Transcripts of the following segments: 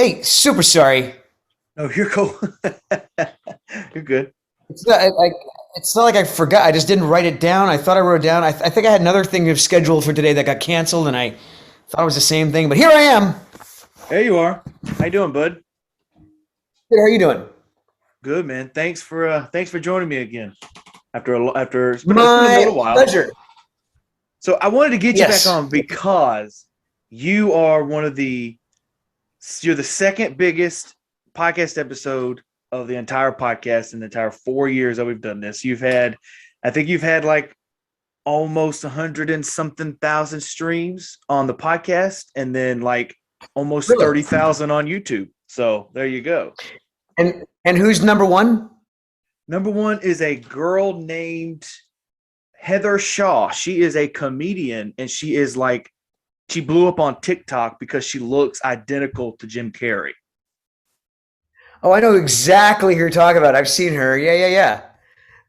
Hey, super sorry. No, you're cool. You're good. It's not it's not like I forgot. I just didn't write it down. I thought I wrote it down. I think I had another thing scheduled for today that got canceled, and I thought it was the same thing. But here I am. There you are. How you doing, bud? Good, how are you doing? Good, man. Thanks for joining me again. After it's been a My little while. pleasure. So I wanted to get you back Yes. on because you are you're the second biggest podcast episode of the entire podcast in the entire 4 years that we've done this. I think you've had like almost 100 and something thousand streams on the podcast, and then like almost Really? 30,000 on YouTube. So there you go. And who's number one? Number one is a girl named Heather Shaw. She is a comedian, and she blew up on TikTok because she looks identical to Jim Carrey. Oh, I know exactly who you're talking about. I've seen her. Yeah, yeah, yeah.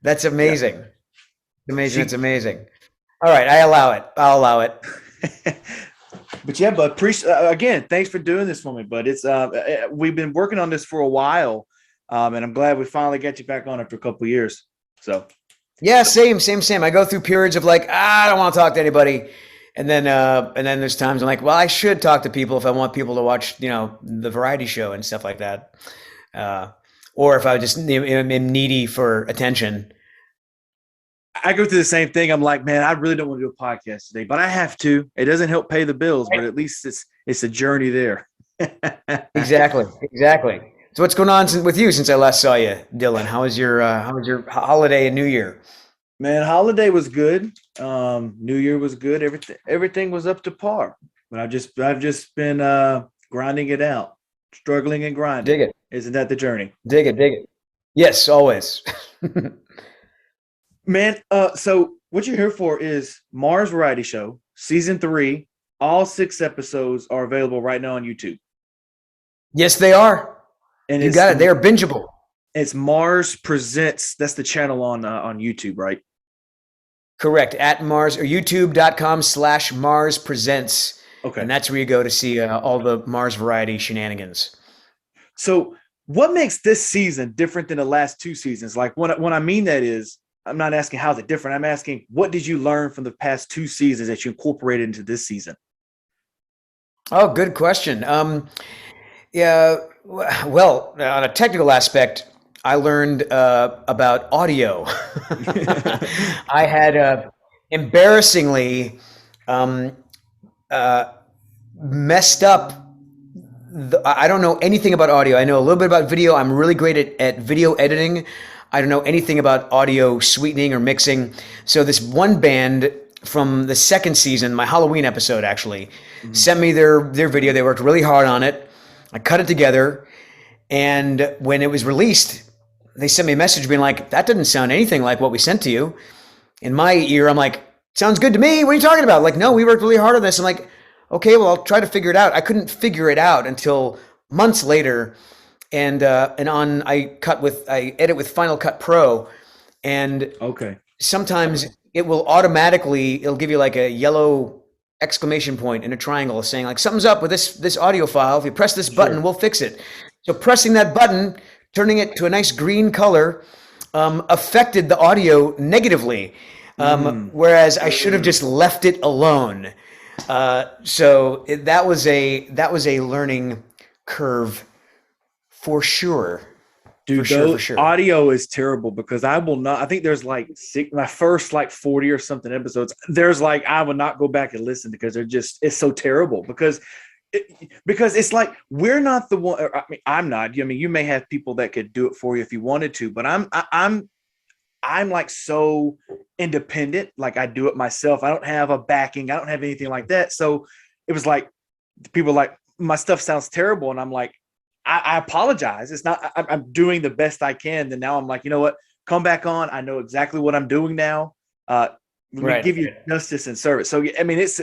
That's Yeah. amazing. Amazing. That's She amazing. All right, I allow it. I'll allow it. But yeah, but again, thanks for doing this for me. But it's we've been working on this for a while, and I'm glad we finally got you back on after a couple of years. So Yeah, same. I go through periods of like, I don't want to talk to anybody. And then there's times I'm like, well, I should talk to people if I want people to watch, the variety show and stuff like that. Uh, or if I just am needy for attention. I go through the same thing. I'm like, man, I really don't want to do a podcast today, but I have to. It doesn't help pay the bills, but at least it's a journey there. Exactly, exactly. So what's going on with you since I last saw you, Dylan? How was your holiday and New Year? Man, holiday was good. New Year was good. Everything was up to par. But I've just been grinding it out, struggling and Dig grinding. it, Isn't that the journey? dig it. Yes, always. Man, so what you're here for is Mars Variety Show, season three. All six episodes are available right now on YouTube. Yes, they are. And You got it. They are bingeable. it's Mars Presents. That's the channel on YouTube, right? Correct. At Mars or youtube.com/Mars Presents. Okay. And that's where you go to see all the Mars variety shenanigans. So what makes this season different than the last two seasons? Like when I mean that is, I'm not asking how's it different. I'm asking what did you learn from the past two seasons that you incorporated into this season? Oh, good question. Yeah, well, on a technical aspect, I learned about audio. I had embarrassingly um, uh, messed up. I don't know anything about audio. I know a little bit about video. I'm really great at video editing. I don't know anything about audio sweetening or mixing. So this one band from the second season, my Halloween episode actually, Mhm. sent me their video. They worked really hard on it. I cut it together, and when it was released, they sent me a message being like, "That didn't sound anything like what we sent to you." In my ear, I'm like, "Sounds good to me. What are you talking about?" Like, "No, we worked really hard on this." I'm like, "Okay, well, I'll try to figure it out." I couldn't figure it out until months later, and on I edit with Final Cut Pro, and Okay. sometimes it'll give you like a yellow exclamation point and a triangle saying like something's up with this audio file. If you press this button, Sure. we'll fix it. So pressing that button, turning it to a nice green color, affected the audio negatively. Mm. Whereas I should have just left it alone. That was a learning curve for sure, for Dude, sure, though for sure. audio is terrible because I will not. I think there's like my first like 40 or something episodes. There's like I would not go back and listen because it's so terrible because it's like we're not the one. I mean, I'm not. I mean, you may have people that could do it for you if you wanted to, but I'm like so independent. Like I do it myself. I don't have a backing. I don't have anything like that. So it was like people like my stuff sounds terrible, and I'm like, I apologize. It's not. I'm doing the best I can. Then now I'm like, you know what? Come back on. I know exactly what I'm doing now. Uh, Let me Right. give you justice and service. So I mean, it's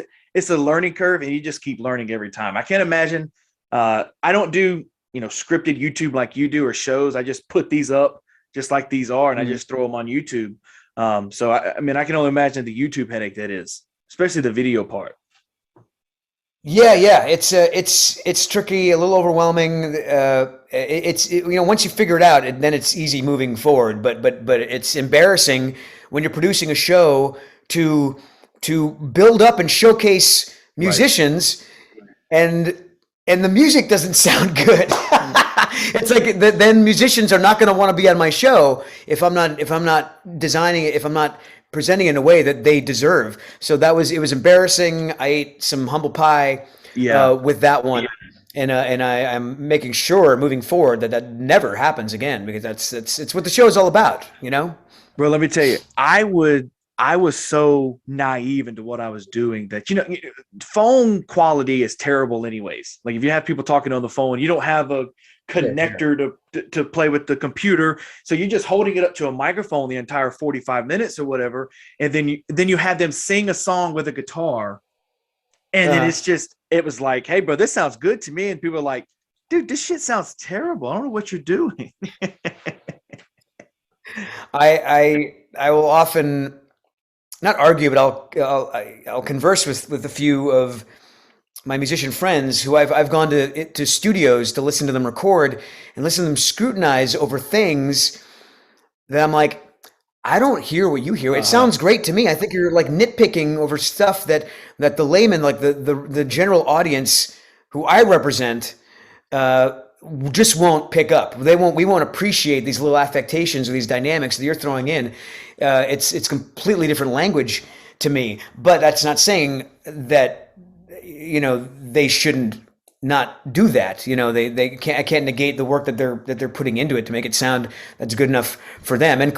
a learning curve, and you just keep learning every time. I can't imagine. I don't do scripted YouTube like you do or shows. I just put these up just like these are, and I Mm. just throw them on YouTube. So I mean, I can only imagine the YouTube headache that is, especially the video part. Yeah. It's tricky, a little overwhelming. Once you figure it out, then it's easy moving forward. But it's embarrassing when you're producing a show to build up and showcase Right. musicians, and the music doesn't sound good. It's like then musicians are not going to want to be on my show if I'm not designing it, if I'm not presenting it in a way that they deserve. So it was embarrassing. I ate some humble pie Yeah. with that one, and I'm making sure moving forward that that never happens again, because that's it's what the show is all about, you know. Bro, let me tell you, I was so naive into what I was doing that, phone quality is terrible anyways. Like if you have people talking on the phone, you don't have a Yeah, yeah. connector to play with the computer. So you're just holding it up to a microphone the entire 45 minutes or whatever. And then you have them sing a song with a guitar. And then Uh, it was like, hey, bro, this sounds good to me. And people are like, dude, this shit sounds terrible. I don't know what you're doing. I will often not argue, but I'll converse with a few of my musician friends who I've gone to studios to listen to them record and listen to them scrutinize over things that I'm like, I don't hear what you hear. It Uh-huh. sounds great to me. I think you're like nitpicking over stuff that the layman, like the general audience who I represent, uh, just won't pick up. They won't. We won't appreciate these little affectations or these dynamics that you're throwing in. It's completely different language to me. But that's not saying that they shouldn't not do that. They can't. I can't negate the work that they're putting into it to make it sound that's good enough for them. And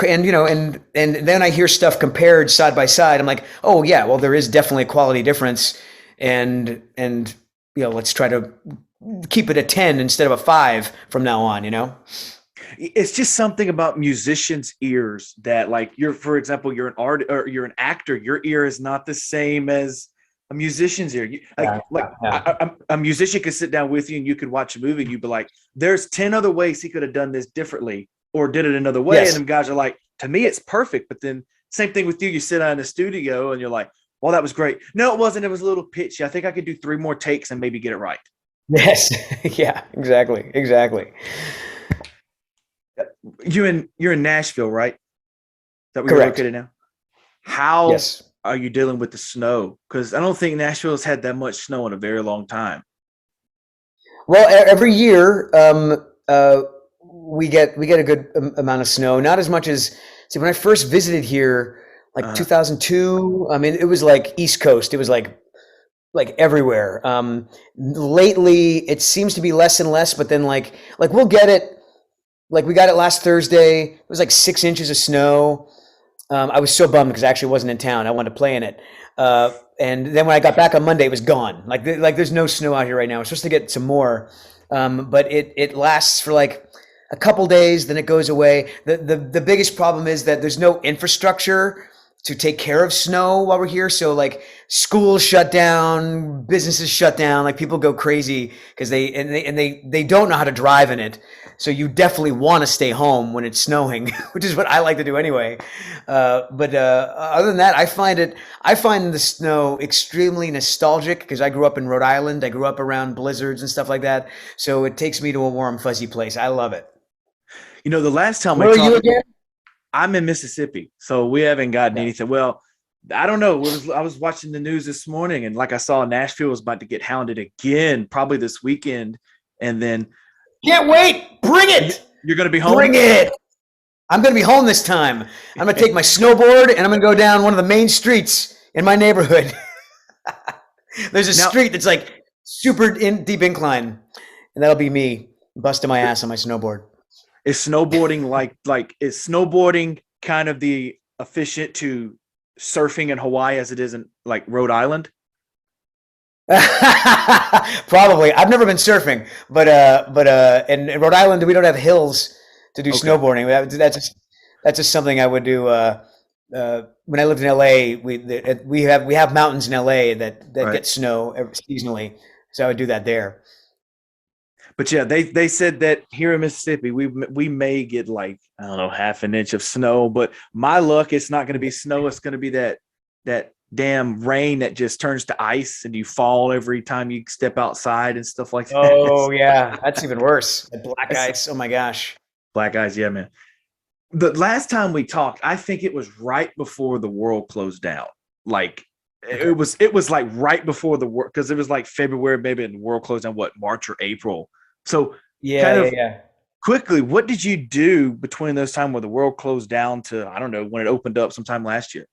then I hear stuff compared side by side. I'm like, oh yeah, well there is definitely a quality difference, and let's try to keep it a 10 instead of a 5 from now on. It's just something about musicians' ears that, like, for example, you're an art or you're an actor, your ear is not the same as a musician's ear. Yeah, yeah. A musician could sit down with you and you could watch a movie and you'd be like, there's 10 other ways he could have done this differently or did it another way. And Yes. them guys are like, to me, it's perfect. But then same thing with you. You sit down in the studio and you're like, well, that was great. No, it wasn't. It was a little pitchy. I think I could do 3 more takes and maybe get it right. Yes. Yeah, exactly. You're in Nashville, right? That where you're Correct. located now? How Yes. are you dealing with the snow? Because I don't think Nashville's had that much snow in a very long time. Well, every year, we get a good amount of snow. Not as much as, see, when I first visited here, like Uh, 2002. I mean, it was like East Coast. It was like everywhere. Lately, it seems to be less and less. But then, like we'll get it. Like we got it last Thursday. It was like 6 inches of snow. I was so bummed because I actually wasn't in town. I wanted to play in it. And then when I got back on Monday, it was gone. Like there's no snow out here right now. We're supposed to get some more, but it lasts for like a couple days, then it goes away. The biggest problem is that there's no infrastructure to take care of snow while we're here. So like schools shut down, businesses shut down, like people go crazy because they don't know how to drive in it. So you definitely want to stay home when it's snowing, which is what I like to do anyway. But other than that, I find the snow extremely nostalgic because I grew up in Rhode Island. I grew up around blizzards and stuff like that. So it takes me to a warm, fuzzy place. I love it. the last time we Where are you talked, again? I'm in Mississippi, so we haven't gotten Yeah. anything. Well, I don't know. I was watching the news this morning, and like I saw Nashville was about to get hounded again, probably this weekend. And then Can't wait. Bring you- it. you're going to be home. Bring it. I'm going to be home this time. I'm going to take my snowboard and I'm going to go down one of the main streets in my neighborhood. There's a Now, street that's like super deep incline, and that'll be me busting my ass on my snowboard. is snowboarding like is snowboarding kind of the efficient to surfing in Hawaii as it is in like Rhode Island? Probably. I've never been surfing, but in Rhode Island we don't have hills to do Okay. snowboarding. That's just something I would do. When I lived in LA, we have mountains in LA that Right. get snow seasonally, so I would do that there. But yeah, they said that here in Mississippi we may get like, I don't know, half an inch of snow, but my luck, it's not going to be snow. It's going to be that damn rain that just turns to ice and you fall every time you step outside and stuff like that. Oh yeah, that's even worse. The black It's ice. Oh my gosh. black eyes, yeah, man. The last time we talked, I think it was right before the world closed down. Like Okay. it was like right before the world, because it was like February, maybe, and the world closed down what, March or April. So Yeah, kind yeah, of yeah. quickly, what did you do between those time where the world closed down to, I don't know, when it opened up sometime last year?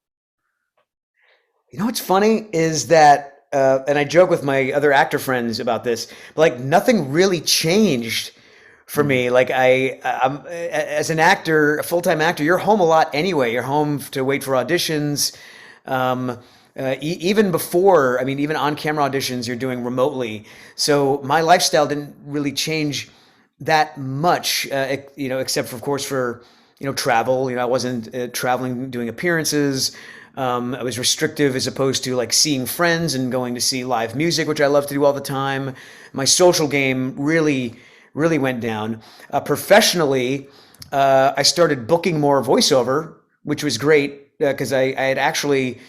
You know what's funny is that, and I joke with my other actor friends about this, but like nothing really changed for Mm. me. Like as an actor, a full-time actor, you're home a lot anyway. You're home to wait for auditions. Um, Even before, I mean, even on-camera auditions, you're doing remotely. So my lifestyle didn't really change that much, except for, of course, for travel. I wasn't traveling, doing appearances. I was restrictive as opposed to like seeing friends and going to see live music, which I love to do all the time. My social game really went down. Professionally, I started booking more voiceover, which was great because I had actually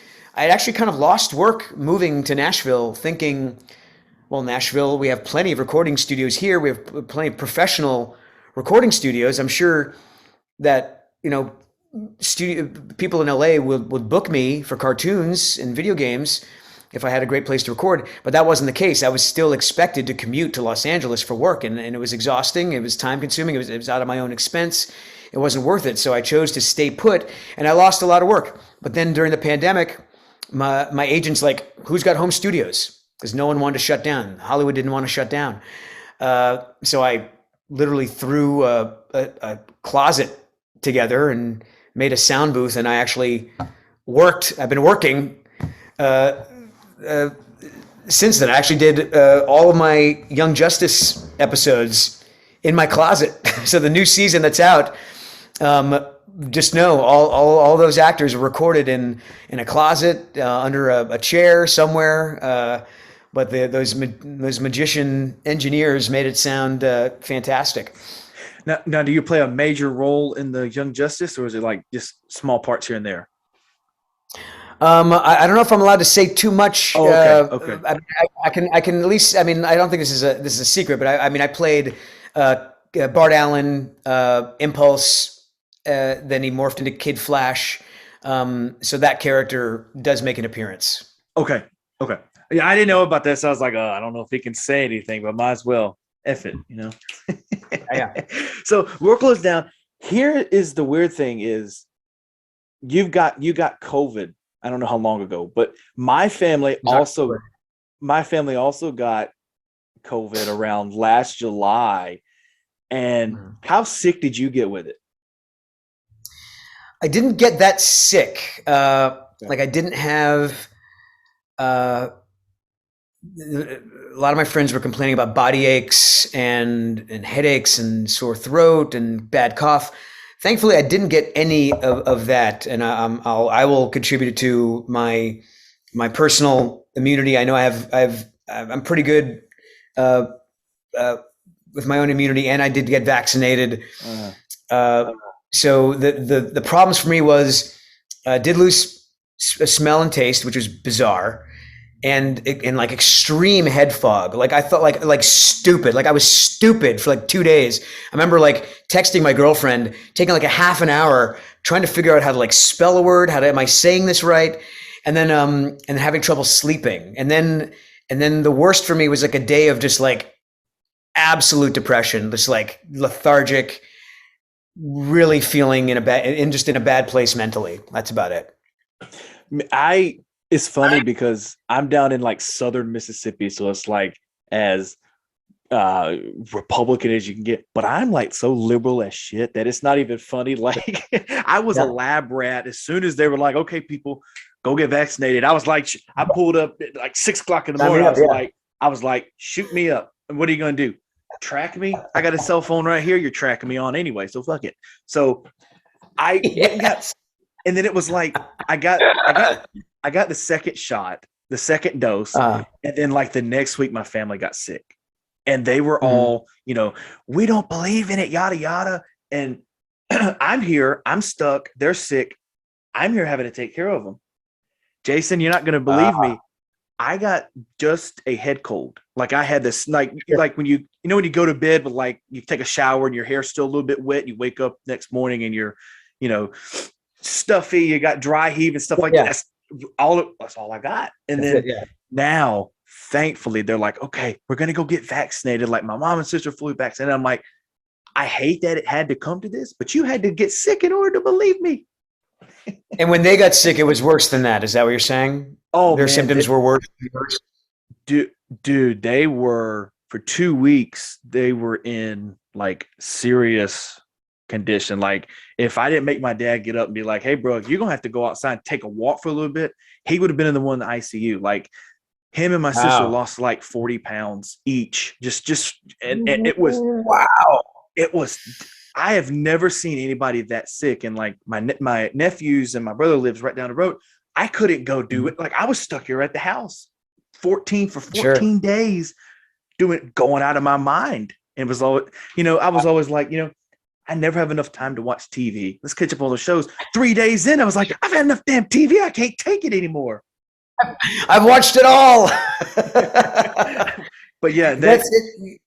kind of lost work moving to Nashville, thinking, well, Nashville, we have plenty of recording studios here. We have plenty of professional recording studios. I'm sure that studio people in LA would book me for cartoons and video games if I had a great place to record. But that wasn't the case. I was still expected to commute to Los Angeles for work, and it was exhausting. It was time consuming. It was out of my own expense. It wasn't worth it. So I chose to stay put, and I lost a lot of work. But then during the pandemic, my agent's like, "Who's got home studios?" Because no one wanted to shut down. Hollywood didn't want to shut down. So I literally threw a closet together and made a sound booth, and I actually worked. I've been working uh, uh, since then. I actually did all of my Young Justice episodes in my closet. So the new season that's out, um, just know all those actors are recorded in a closet under a chair somewhere. But those magician engineers made it sound fantastic. Now, do you play a major role in the Young Justice, or is it like just small parts here and there? I don't know if I'm allowed to say too much. Oh, okay, okay, I can at least. I mean, I don't think this is a secret, but I mean, I played Bart Allen, Impulse. Then he morphed into Kid Flash. So that character does make an appearance. okay, okay. Yeah, I didn't know about this. I was like, oh, I don't know if he can say anything, but might as well. F it, you know. Yeah. So work closed down. Here is the weird thing: is you got COVID. I don't know how long ago, but my family also got COVID around last July. And Mhm. how sick did you get with it? I didn't get that sick. Okay. Like I didn't have. Uh, a lot of my friends were complaining about body aches and headaches and sore throat and bad cough. Thankfully, I didn't get any of that, and I will contribute it to my personal immunity. I know I'm pretty good uh, uh, with my own immunity, and I did get vaccinated. Uh, Uh, so the problems for me was did lose smell and taste, which was bizarre, and like extreme head fog. Like I felt like stupid. Like I was stupid for like 2 days. I remember like texting my girlfriend, taking like a half an hour trying to figure out how to like spell a word. Am I saying this right? And having trouble sleeping. And then the worst for me was like a day of just like absolute depression, just like lethargic, really feeling in a bad place mentally. That's about it. I it's funny because I'm down in like southern Mississippi, so it's like as uh Republican as you can get, but I'm like so liberal as shit that it's not even funny. Like I was a Yeah. lab rat as soon as they were like, okay, people go get vaccinated. I was like, I pulled up at like 6 o'clock in the Sign me morning. up. Yeah. I was like, shoot me up. And what are you gonna do? Track me? I got a cell phone right here. You're tracking me on anyway, so fuck it. So I went and got, Yes. and then it was like I got the second shot, the second dose, Uh, and then like the next week my family got sick. And they were mhm. all, we don't believe in it, yada yada. And I'm here, I'm stuck, they're sick. I'm here having to take care of them. Jason, you're not going to believe Uh, me. I got just a head cold. Like I had this, sure. like when when you go to bed, but like you take a shower and your hair's still a little bit wet, and you wake up next morning and you're, you know, stuffy, you got dry heave and stuff like that. Yeah, That's all I got. And that's it. then Yeah. now, thankfully, they're like, okay, we're gonna go get vaccinated. Like my mom and sister fully vaccinated. I'm like, I hate that it had to come to this, but you had to get sick in order to believe me. And when they got sick, it was worse than that. Is that what you're saying? Oh Their man, symptoms were worse than yours? dude, dude, they were for 2 weeks, they were in like serious condition. Like if I didn't make my dad get up and be like, hey bro, you're gonna have to go outside and take a walk for a little bit, he would have been in the one in the ICU. Like him and my sister Wow. lost like 40 pounds each. Just and Wow. it was I have never seen anybody that sick. And like my nephews and my brother lives right down the road. I couldn't go do Mhm. it. Like I was stuck here at the house 14 for Sure. 14 days going out of my mind. And it was always, I was always like, I never have enough time to watch TV. Let's catch up on the shows. 3 days in, I was like, I've had enough damn TV. I can't take it anymore. I've watched it all. But yeah, That's it.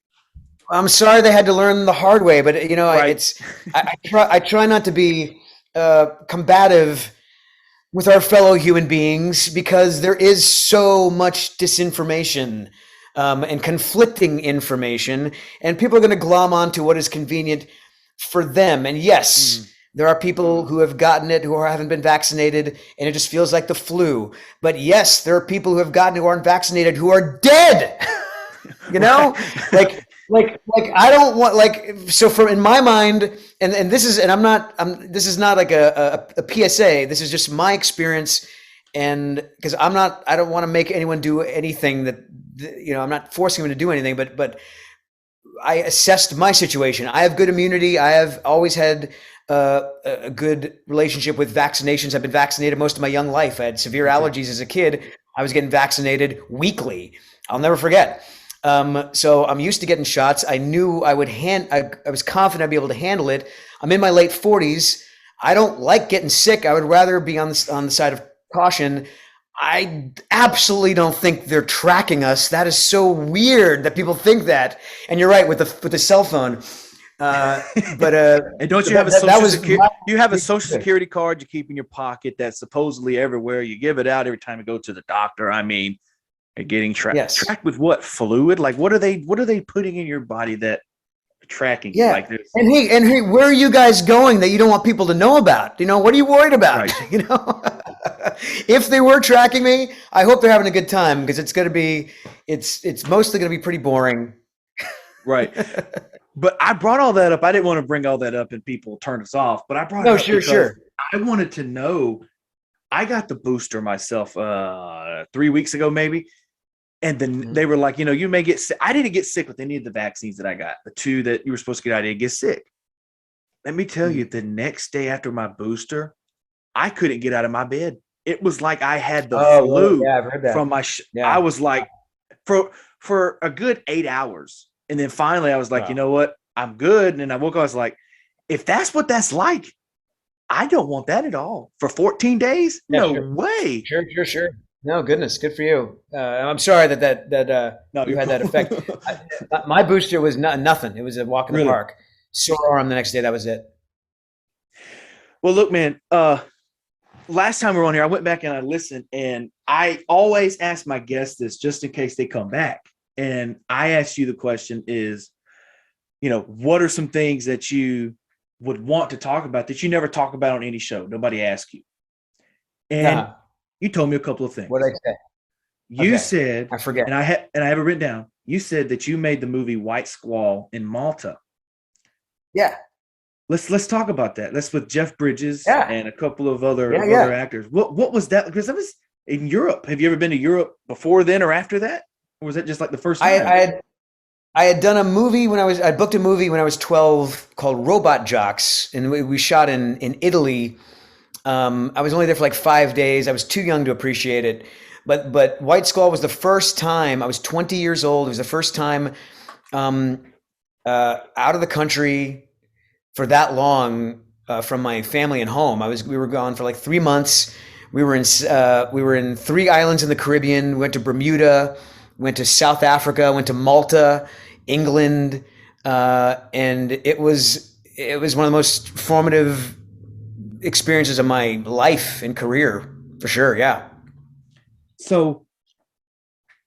I'm sorry they had to learn the hard way, but right. I try not to be combative with our fellow human beings because there is so much disinformation and conflicting information, and people are going to glom onto what is convenient for them. And yes, Mm. there are people who have gotten it who haven't been vaccinated, and it just feels like the flu. But yes, there are people who have gotten who aren't vaccinated who are dead. you Right. know, like I don't want so from in my mind, and this is and this is not like a PSA. This is just my experience, and because I don't want to make anyone do anything that I'm not forcing them to do anything, but I assessed my situation. I have good immunity. I have always had a good relationship with vaccinations. I've been vaccinated most of my young life. I had severe Me too. allergies as a kid. I was getting vaccinated weekly. I'll never forget. So I'm used to getting shots. I knew I would I was confident I'd be able to handle it. I'm in my late 40s. I don't like getting sick. I would rather be on the side of caution. I absolutely don't think they're tracking us. That is so weird that people think that. And you're right with the cell phone. But And don't you have a that social was security? my You have a social security card you keep in your pocket that's supposedly everywhere. You give it out every time you go to the doctor. I mean, you're getting yes. tracked with what fluid? Like what are they putting in your body that tracking you Yeah. like this? And hey, where are you guys going that you don't want people to know about? What are you worried about? Right. If they were tracking me, I hope they're having a good time because it's mostly gonna be pretty boring. Right. But I brought all that up. I didn't want to bring all that up and people turn us off, but I brought it No, up sure, because sure. I wanted to know. I got the booster myself 3 weeks ago, maybe. And then Mhm. they were like, you may get sick. I didn't get sick with any of the vaccines that I got. The two that you were supposed to get, I didn't get sick. Let me tell you, Mhm. the next day after my booster, I couldn't get out of my bed. It was like I had the Oh, well, flu yeah, I've heard that. from I Yeah. was like, for a good 8 hours. And then finally I was like, you Wow. know what? I'm good. And then I woke up, I was like, if that's what that's like, I don't want that at all. For 14 days? Yeah, No sure. way. Sure, sure, sure. No, goodness, good for you. I'm sorry that No, you you're had that effect. cool. My booster was nothing. It was a walk in the Really. park. Sore arm the next day. That was it. Well, look, man, last time we were on here, I went back and I listened, and I always ask my guests this just in case they come back. And I asked you the question is, what are some things that you would want to talk about that you never talk about on any show? Nobody asks you. And Uh-huh. you told me a couple of What did things. I say? You Okay. said, I forget. and I have it written down. You said that you made the movie White Squall in Malta. Yeah. Let's talk about that. That's with Jeff Bridges Yeah. and a couple of other Yeah. of Yeah. other actors. What was that? Because that was in Europe. Have you ever been to Europe before then or after that? Or was that just like the first I, I time? had I had done a movie I booked a movie when I was 12 called Robot Jocks, and we shot in Italy. I was only there for like 5 days. I was too young to appreciate it. But White Skull was the first time I was 20 years old. It was the first time um, out of the country for that long from my family and home. We were gone for like 3 months. We were in three islands in the Caribbean. We went to Bermuda, went to South Africa, went to Malta, England, and it was one of the most formative experiences of my life and career, for sure. Yeah. So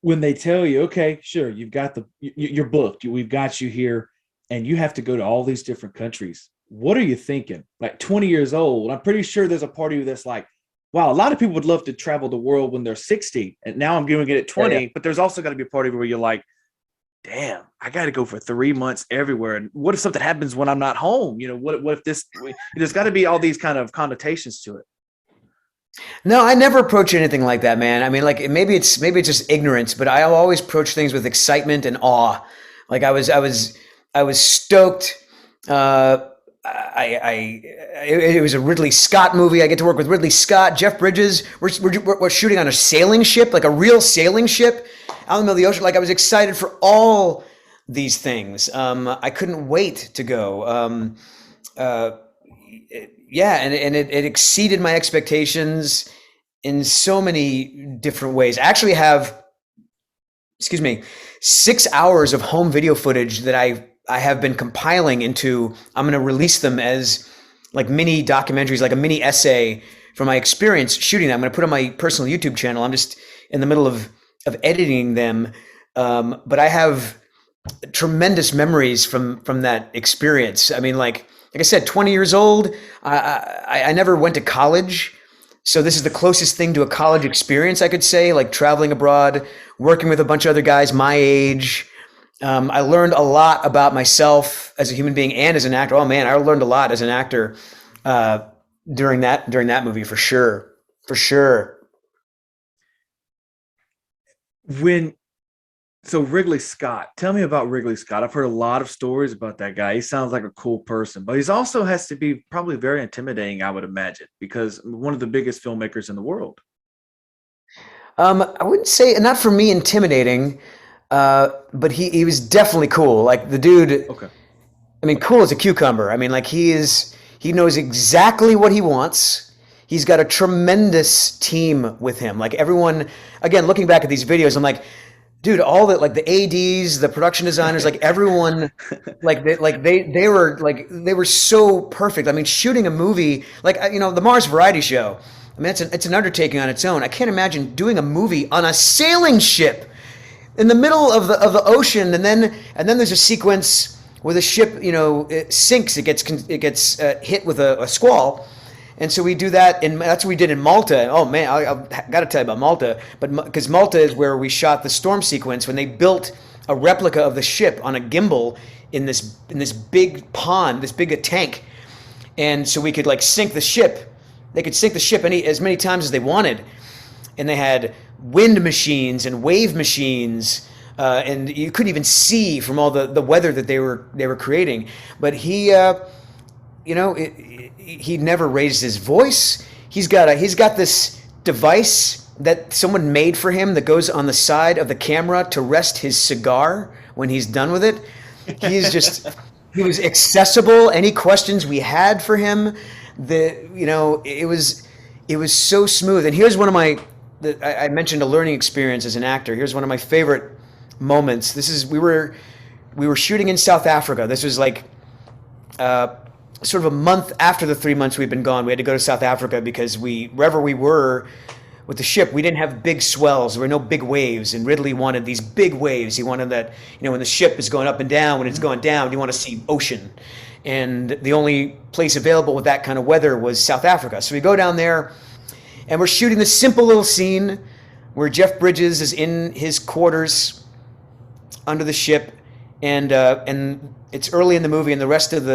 when they tell you, okay, sure, you've got you're booked, we've got you here, and you have to go to all these different countries. What are you thinking? Like 20 years old, I'm pretty sure there's a part of you that's like, wow, a lot of people would love to travel the world when they're 60, and now I'm doing it at Yeah, yeah. 20. But there's also got to be a part of you where you're like, damn, I got to go for 3 months everywhere. And what if something happens when I'm not home? What if this? There's got to be all these kind of connotations to it. No, I never approach anything like that, man. I mean, like maybe it's just ignorance, but I always approach things with excitement and awe. Like I was stoked. It was a Ridley Scott movie. I get to work with Ridley Scott, Jeff Bridges. We're shooting on a sailing ship, like a real sailing ship out in the middle of the ocean. Like I was excited for all these things. I couldn't wait to go. Uh, yeah, and it exceeded my expectations in so many different ways. I actually have, excuse me, 6 hours of home video footage that I have been compiling into. I'm going to release them as like mini documentaries, like a mini essay from my experience shooting them. I'm going to put on my personal YouTube channel. I'm just in the middle of editing them, but I have tremendous memories from that experience. I mean, like I said, 20 years old. I never went to college, so this is the closest thing to a college experience I could say. Like traveling abroad, working with a bunch of other guys my age. I learned a lot about myself as a human being and as an actor. Oh man, I learned a lot as an actor uh, during that movie for sure, for sure. When So Wrigley Scott, tell me about Wrigley Scott. I've heard a lot of stories about that guy. He sounds like a cool person, but he's also has to be probably very intimidating, I would imagine, because one of the biggest filmmakers in the world. I wouldn't say not for me intimidating, but he was definitely cool. Like the dude, Okay. I mean, cool as a cucumber. I mean, like he knows exactly what he wants. He's got a tremendous team with him. Like everyone, again, looking back at these videos, I'm like, dude, all the like the ADs, the production designers, like everyone, they were so perfect. I mean, shooting a movie like the Mars Variety Show. I mean, it's an undertaking on its own. I can't imagine doing a movie on a sailing ship in the middle of the ocean, and then there's a sequence where the ship, it sinks. It gets hit with a squall, and so we do that, and that's what we did in Malta. Oh man, I got to tell you about Malta, but because Malta is where we shot the storm sequence when they built a replica of the ship on a gimbal in this big pond, this big tank, and so we could like sink the ship. They could sink the ship as many times as they wanted, and they had wind machines and wave machines, and you couldn't even see from all the weather that they were creating. But he never raised his voice. He's got this device that someone made for him that goes on the side of the camera to rest his cigar when he's done with it. He was accessible. Any questions we had for him, it was so smooth. And here's one of I mentioned a learning experience as an actor. Here's one of my favorite moments. We were shooting in South Africa. This was like sort of a month after the 3 months we'd been gone. We had to go to South Africa because wherever we were with the ship, we didn't have big swells. There were no big waves, and Ridley wanted these big waves. He wanted that, when the ship is going up and down, when it's going down, you want to see ocean. And the only place available with that kind of weather was South Africa. So we go down there, and we're shooting this simple little scene where Jeff Bridges is in his quarters under the ship, and it's early in the movie, and the rest of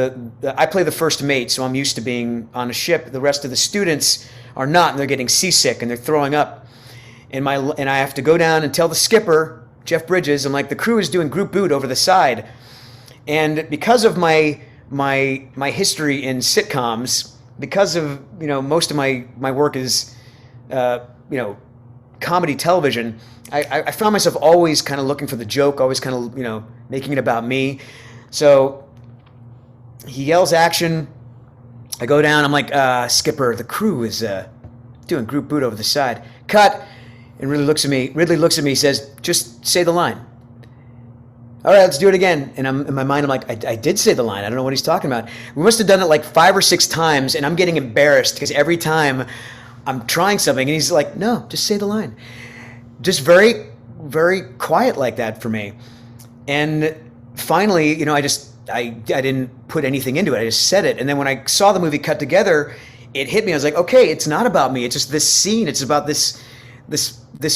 I play the first mate, so I'm used to being on a ship. The rest of the students are not, and they're getting seasick and they're throwing up. And I have to go down and tell the skipper, Jeff Bridges, I'm like, the crew is doing group boot over the side. And because of my history in sitcoms, because of most of my work is comedy television, I found myself always kind of looking for the joke, always kind of making it about me. So he yells action. I go down. I'm like, skipper, the crew is doing group boot over the side. Cut. And Ridley looks at me. Ridley looks at me. Says, "Just say the line." All right, let's do it again. And I'm in my mind, I'm like, I did say the line. I don't know what he's talking about. We must have done it like 5 or 6 times, and I'm getting embarrassed because every time I'm trying something, and he's like, "No, just say the line." Just very, very quiet like that for me. And finally, I didn't put anything into it. I just said it. And then when I saw the movie cut together, it hit me. I was like, okay, it's not about me. It's just this scene. It's about this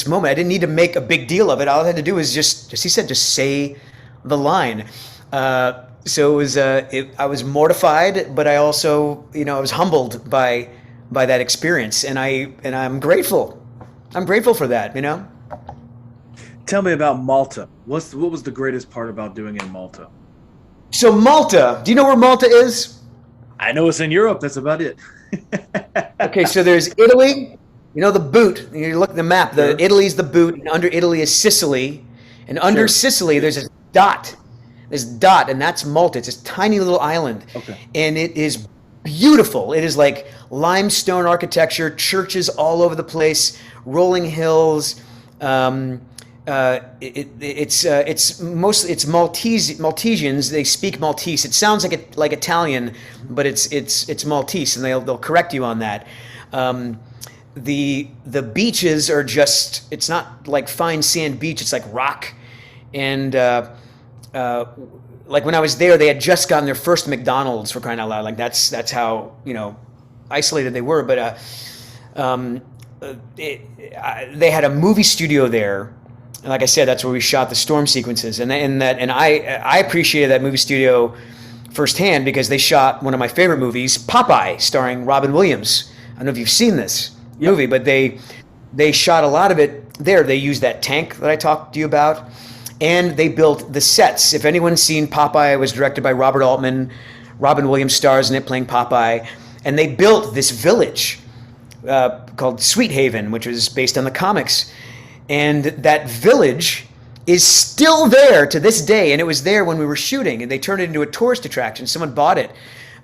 moment. I didn't need to make a big deal of it. All I had to do was just he said, just say the line. So it was, I was mortified, but I also, I was humbled by that experience, and I'm grateful. I'm grateful for that. Tell me about Malta. What was the greatest part about doing it in Malta? So Malta, do you know where Malta is? I know it's in Europe. That's about it. Okay, so there's Italy. The boot. You look at the map. Italy's the boot, and under Italy is Sicily, and under Sicily there's a dot. This dot, and that's Malta. It's this tiny little island, and it is beautiful. It is like limestone architecture, churches all over the place, rolling hills. It's mostly Maltesians. They speak Maltese. It sounds like Italian, but it's Maltese, and they'll correct you on that. The beaches are just, it's not like fine sand beach. It's like rock, and like when I was there, they had just gotten their first McDonald's, for crying out loud. Like that's how isolated they were. But they had a movie studio there. And like I said, that's where we shot the storm sequences, and I appreciated that movie studio firsthand because they shot one of my favorite movies, Popeye, starring Robin Williams. I don't know if you've seen this movie, but they shot a lot of it there. They used that tank that I talked to you about, and they built the sets. If anyone's seen Popeye, it was directed by Robert Altman. Robin Williams stars in it playing Popeye, and they built this village called Sweet Haven, which was based on the comics. And that village is still there to this day, and it was there when we were shooting, and they turned it into a tourist attraction. Someone bought it.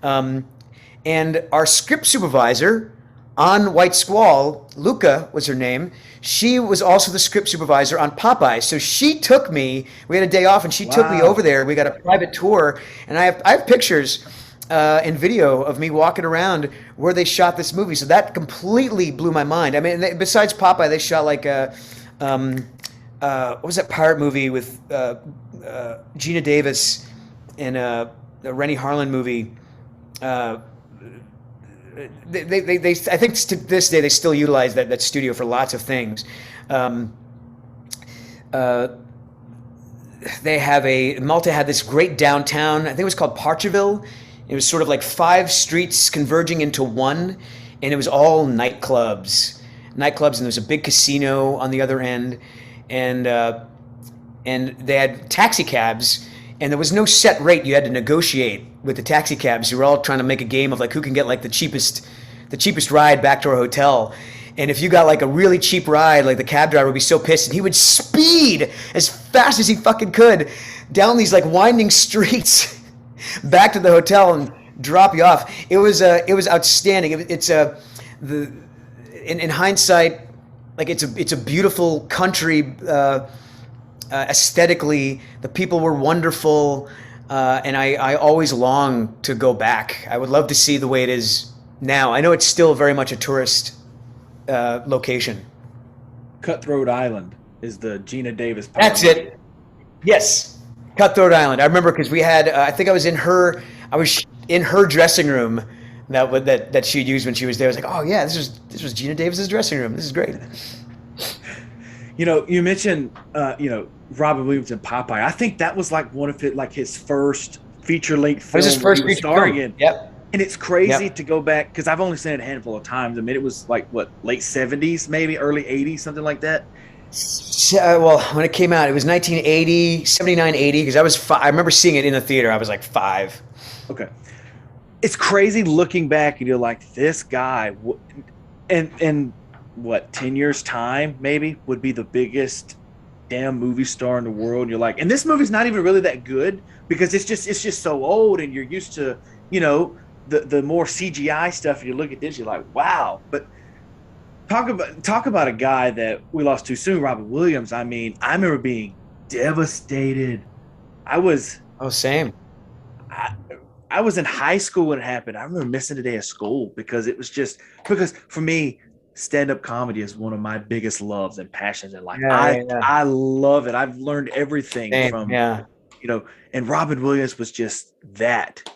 And our script supervisor on White Squall, Luca was her name, she was also the script supervisor on Popeye. So she took me, we had a day off, and she took me over there. We got a private tour, and I have pictures and video of me walking around where they shot this movie. So that completely blew my mind. I mean, besides Popeye, they shot like what was that pirate movie with Gina Davis and the Rennie Harlan movie? They I think to this day they still utilize that studio for lots of things. Malta had this great downtown. I think it was called Parcheville. It was sort of like 5 streets converging into one, and it was all nightclubs, and there was a big casino on the other end, and they had taxi cabs, and there was no set rate. You had to negotiate with the taxi cabs. You were all trying to make a game of like who can get like the cheapest ride back to our hotel. And if you got like a really cheap ride, like the cab driver would be so pissed, and he would speed as fast as he fucking could down these like winding streets back to the hotel and drop you off. It was outstanding. In hindsight, like it's a beautiful country. Aesthetically, the people were wonderful, and I always long to go back. I would love to see the way it is now. I know it's still very much a tourist location. Cutthroat Island is the Gina Davis. That's it. Yes, Cutthroat Island. I remember because we had. I think I was in her dressing room that she'd used when she was there. I was like, oh yeah, this was Gina Davis's dressing room. This is great. You mentioned Robin Williams and Popeye. I think that was like one of his first feature-length film. It was his first feature starring film. in. Yep. And it's crazy to go back because I've only seen it a handful of times. I mean, it was like late 70s, maybe early 80s, something like that. Well, when it came out, it was 1980, 79, 80. Because I was I remember seeing it in the theater. I was like 5. Okay, it's crazy looking back, and you're like, this guy, and what 10 years time maybe would be the biggest damn movie star in the world. And you're like, and this movie's not even really that good because it's just so old, and you're used to the more CGI stuff, and you look at this, you're like, wow. But talk about a guy that we lost too soon, Robert Williams. I mean, I remember being devastated. I was Oh, same. I, I was in high school when it happened. I remember missing a day of school because it was just because for me, stand-up comedy is one of my biggest loves and passions in life. Yeah, I yeah, yeah. I love it. I've learned everything Same. from, Yeah. and Robin Williams was just that.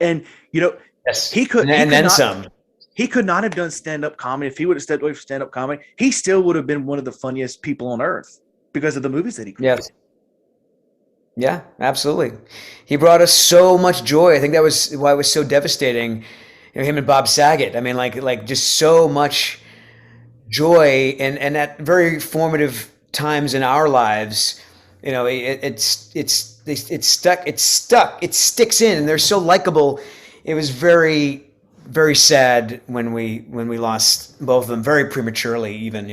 And you know, Yes. he could he And could then not some. he could not have done stand-up comedy if he would have stepped away from stand-up comedy. He still would have been one of the funniest people on earth because of the movies that he Yes. created. Yeah, absolutely. He brought us so much joy. I think that was why it was so devastating. Him and Bob Saget. I mean, like just so much joy and at very formative times in our lives. It sticks in, and they're so likable. It was very sad when we lost both of them very prematurely, even.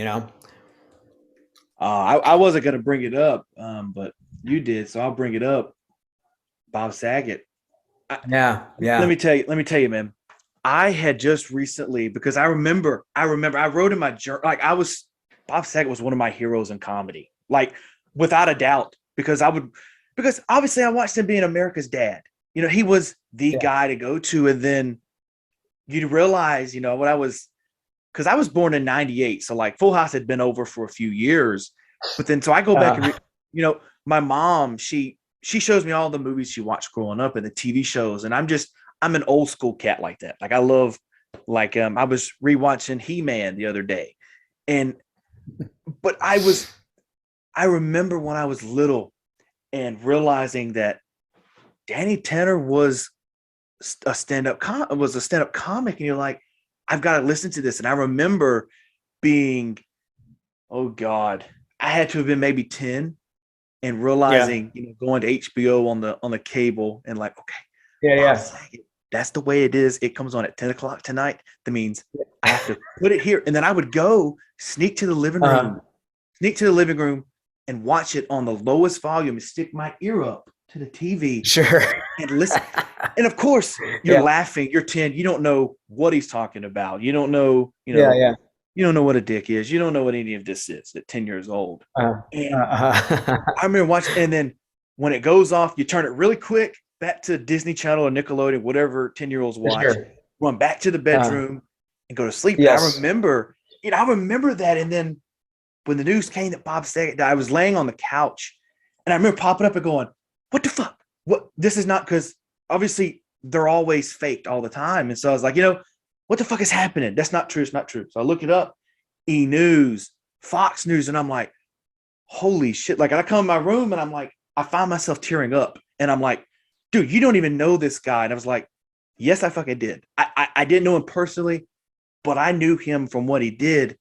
I wasn't going to bring it up, but you did, so I'll bring it up. Bob Saget. I, Yeah, let yeah, me tell you, man. I had just recently because I wrote in my journal like Bob Saget was one of my heroes in comedy, like without a doubt, because obviously I watched him being America's dad. He was the yeah. guy to go to, and then you'd realize, what I was because I was born in '98, so like Full House had been over for a few years, but then so I go back and Uh, my mom she shows me all the movies she watched growing up and the TV shows, and I'm an old school cat like that. Like I love I was rewatching He-Man the other day, and but I remember when I was little and realizing that Danny Tanner was a stand-up comic, and you're like, I've got to listen to this. And I remember being, oh God, I had to have been maybe 10 and yeah, realizing, going to HBO on the cable and like, okay, yeah, Bob yeah. Saget, that's the way it is. It comes on at 10 o'clock tonight. That means I have to put it here. And then I would go Uh, sneak to the living room and watch it on the lowest volume and stick my ear up to the TV sure. and listen. And of course, you're Yeah, laughing. You're 10. You don't know what he's talking about. You don't know, yeah, yeah. you don't know what a dick is. You don't know what any of this is at 10 years old. Uh, And uh, I remember watching, and then when it goes off, you turn it really quick back to Disney Channel or Nickelodeon, whatever 10-year-olds watch, sure. run back to the Uh, bedroom and go to sleep. And yes. I remember that. And then when the news came that Bob Saget died, I was laying on the couch and I remember popping up and going, what the fuck? What? This is not, because obviously they're always faked all the time. And so I was like, what the fuck is happening? That's not true. It's not true. So I look it up, E News, Fox News, and I'm like, holy shit. Like I come in my room and I'm like, I find myself tearing up and I'm like, dude, you don't even know this guy. And I was like, yes, I fucking did. I didn't know him personally, but I knew him from what he did.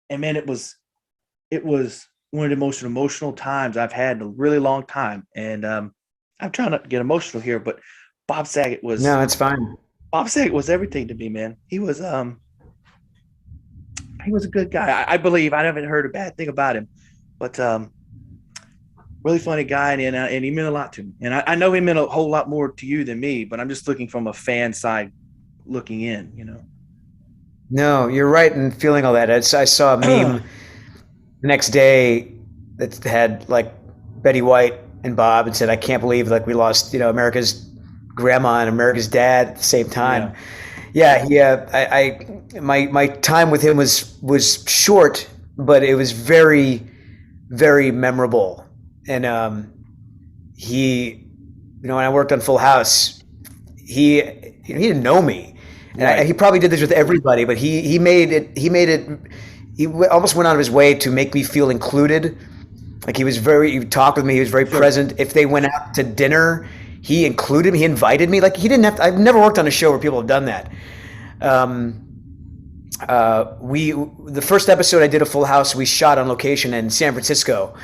And man, it was one of the most emotional times I've had in a really long time. And I'm trying not to get emotional here, but Bob Saget was No, it's fine. Bob Saget was everything to me, man. He was a good guy. I believe I haven't heard a bad thing about him, but really funny guy, and he meant a lot to me. And I know he meant a whole lot more to you than me, but I'm just looking from a fan side looking in. No, you're right in feeling all that. I saw a meme the next day that had like Betty White and Bob and said, "I can't believe like we lost, America's grandma and America's dad at the same time." Yeah. Yeah, my time with him was short, but it was very memorable. And he, when I worked on Full House, he didn't know me, and Right. he probably did this with everybody, but he almost went out of his way to make me feel included. Like he talked with me, he was very Sure. present. If they went out to dinner, he included me, he invited me. Like he didn't have to, I've never worked on a show where people have done that. Um, we the first episode I did of Full House, we shot on location in San Francisco,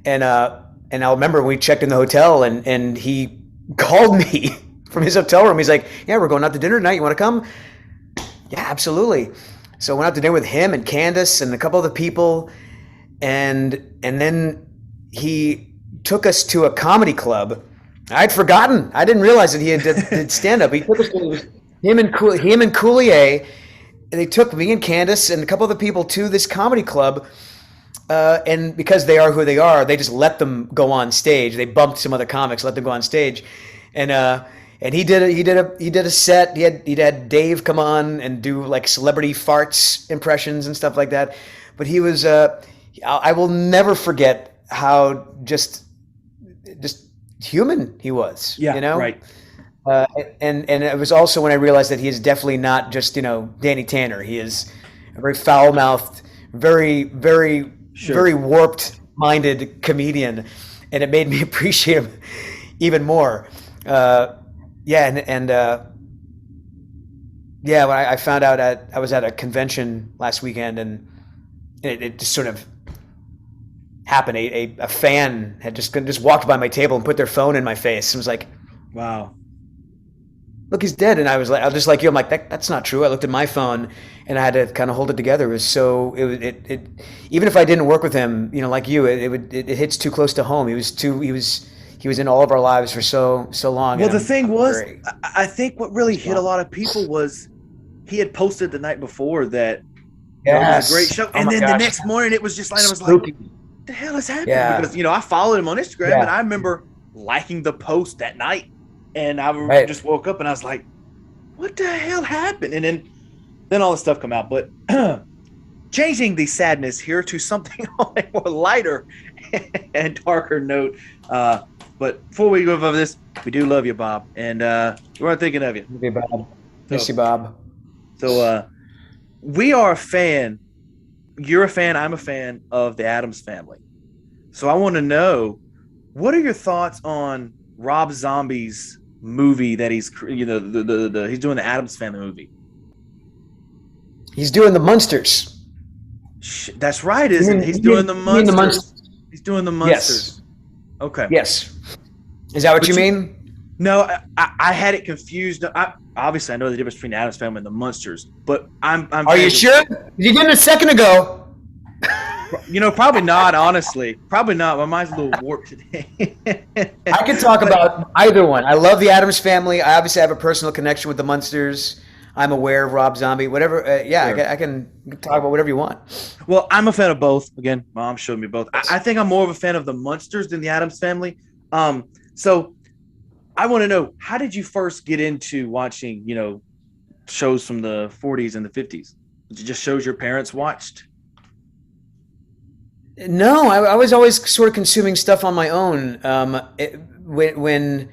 and I'll remember we checked in the hotel, and he called me from his hotel room. He's like, "Yeah, we're going out to dinner tonight. You want to come?" Yeah, absolutely. So I went out to dinner with him and Candace and a couple other people, and then he took us to a comedy club. I'd forgotten. I didn't realize that he did stand up. He took us to him and Coulier, they took me and Candace and a couple other people to this comedy club. And because they are who they are, they just let them go on stage. They bumped some other comics, let them go on stage, and he did a set. He had Dave come on and do like celebrity farts impressions and stuff like that. But he was I will never forget how just human he was. Yeah, You know. right. And it was also when I realized that he is definitely not just Danny Tanner. He is a very foul mouthed, very very Sure. very warped minded comedian, and it made me appreciate him even more. Yeah, yeah, when I found out I was at a convention last weekend, and it just sort of happened. A fan had just walked by my table and put their phone in my face and was like, Wow. "Look, he's dead." And I was just like you. I'm like, that's not true. I looked at my phone, and I had to kind of hold it together. It was so it even if I didn't work with him, like you, it hits too close to home. He was in all of our lives for so long. Well, And the thing was, very I think what really hit a strong. lot of people was he had posted the night before that it was a great Yes. show, Oh and my then the gosh. next morning it was just like I was like, Spooky. the hell is happening? Yeah. Because I followed him on Instagram, and Yeah. I remember liking the post that night, and I Right. just woke up and I was like, what the hell happened? And then all this stuff come out. But changing the sadness here to something on a more lighter and darker note. But before we go over this, we do love you, Bob, and we weren't thinking of you. Okay, Bob. Miss So, you, Bob. we are a fan. You're a fan. I'm a fan of the Addams Family. So I want to know, what are your thoughts on Rob Zombie's movie that he's he's doing the Addams Family movie? He's doing the Munsters. That's right, You isn't mean, it? He's you doing mean, the you mean the Munsters. Munsters? He's doing the Yes. Munsters. Okay. Yes. Is that what But you mean? No, I had it confused. Obviously I know the difference between the Addams Family and the Munsters, but I'm Are you sure? You did it a second ago. Probably not. Honestly, probably not. My mind's a little warped today. I could talk But about either one. I love the Addams Family. I obviously have a personal connection with the Munsters. I'm aware of Rob Zombie. Whatever. Yeah, sure. I can talk about whatever you want. Well, I'm a fan of both. Again, Mom showed me both. I think I'm more of a fan of the Munsters than the Addams Family. So I want to know, how did you first get into watching, shows from the 40s and the 50s? Was it just shows your parents watched? No, I was always sort of consuming stuff on my own. When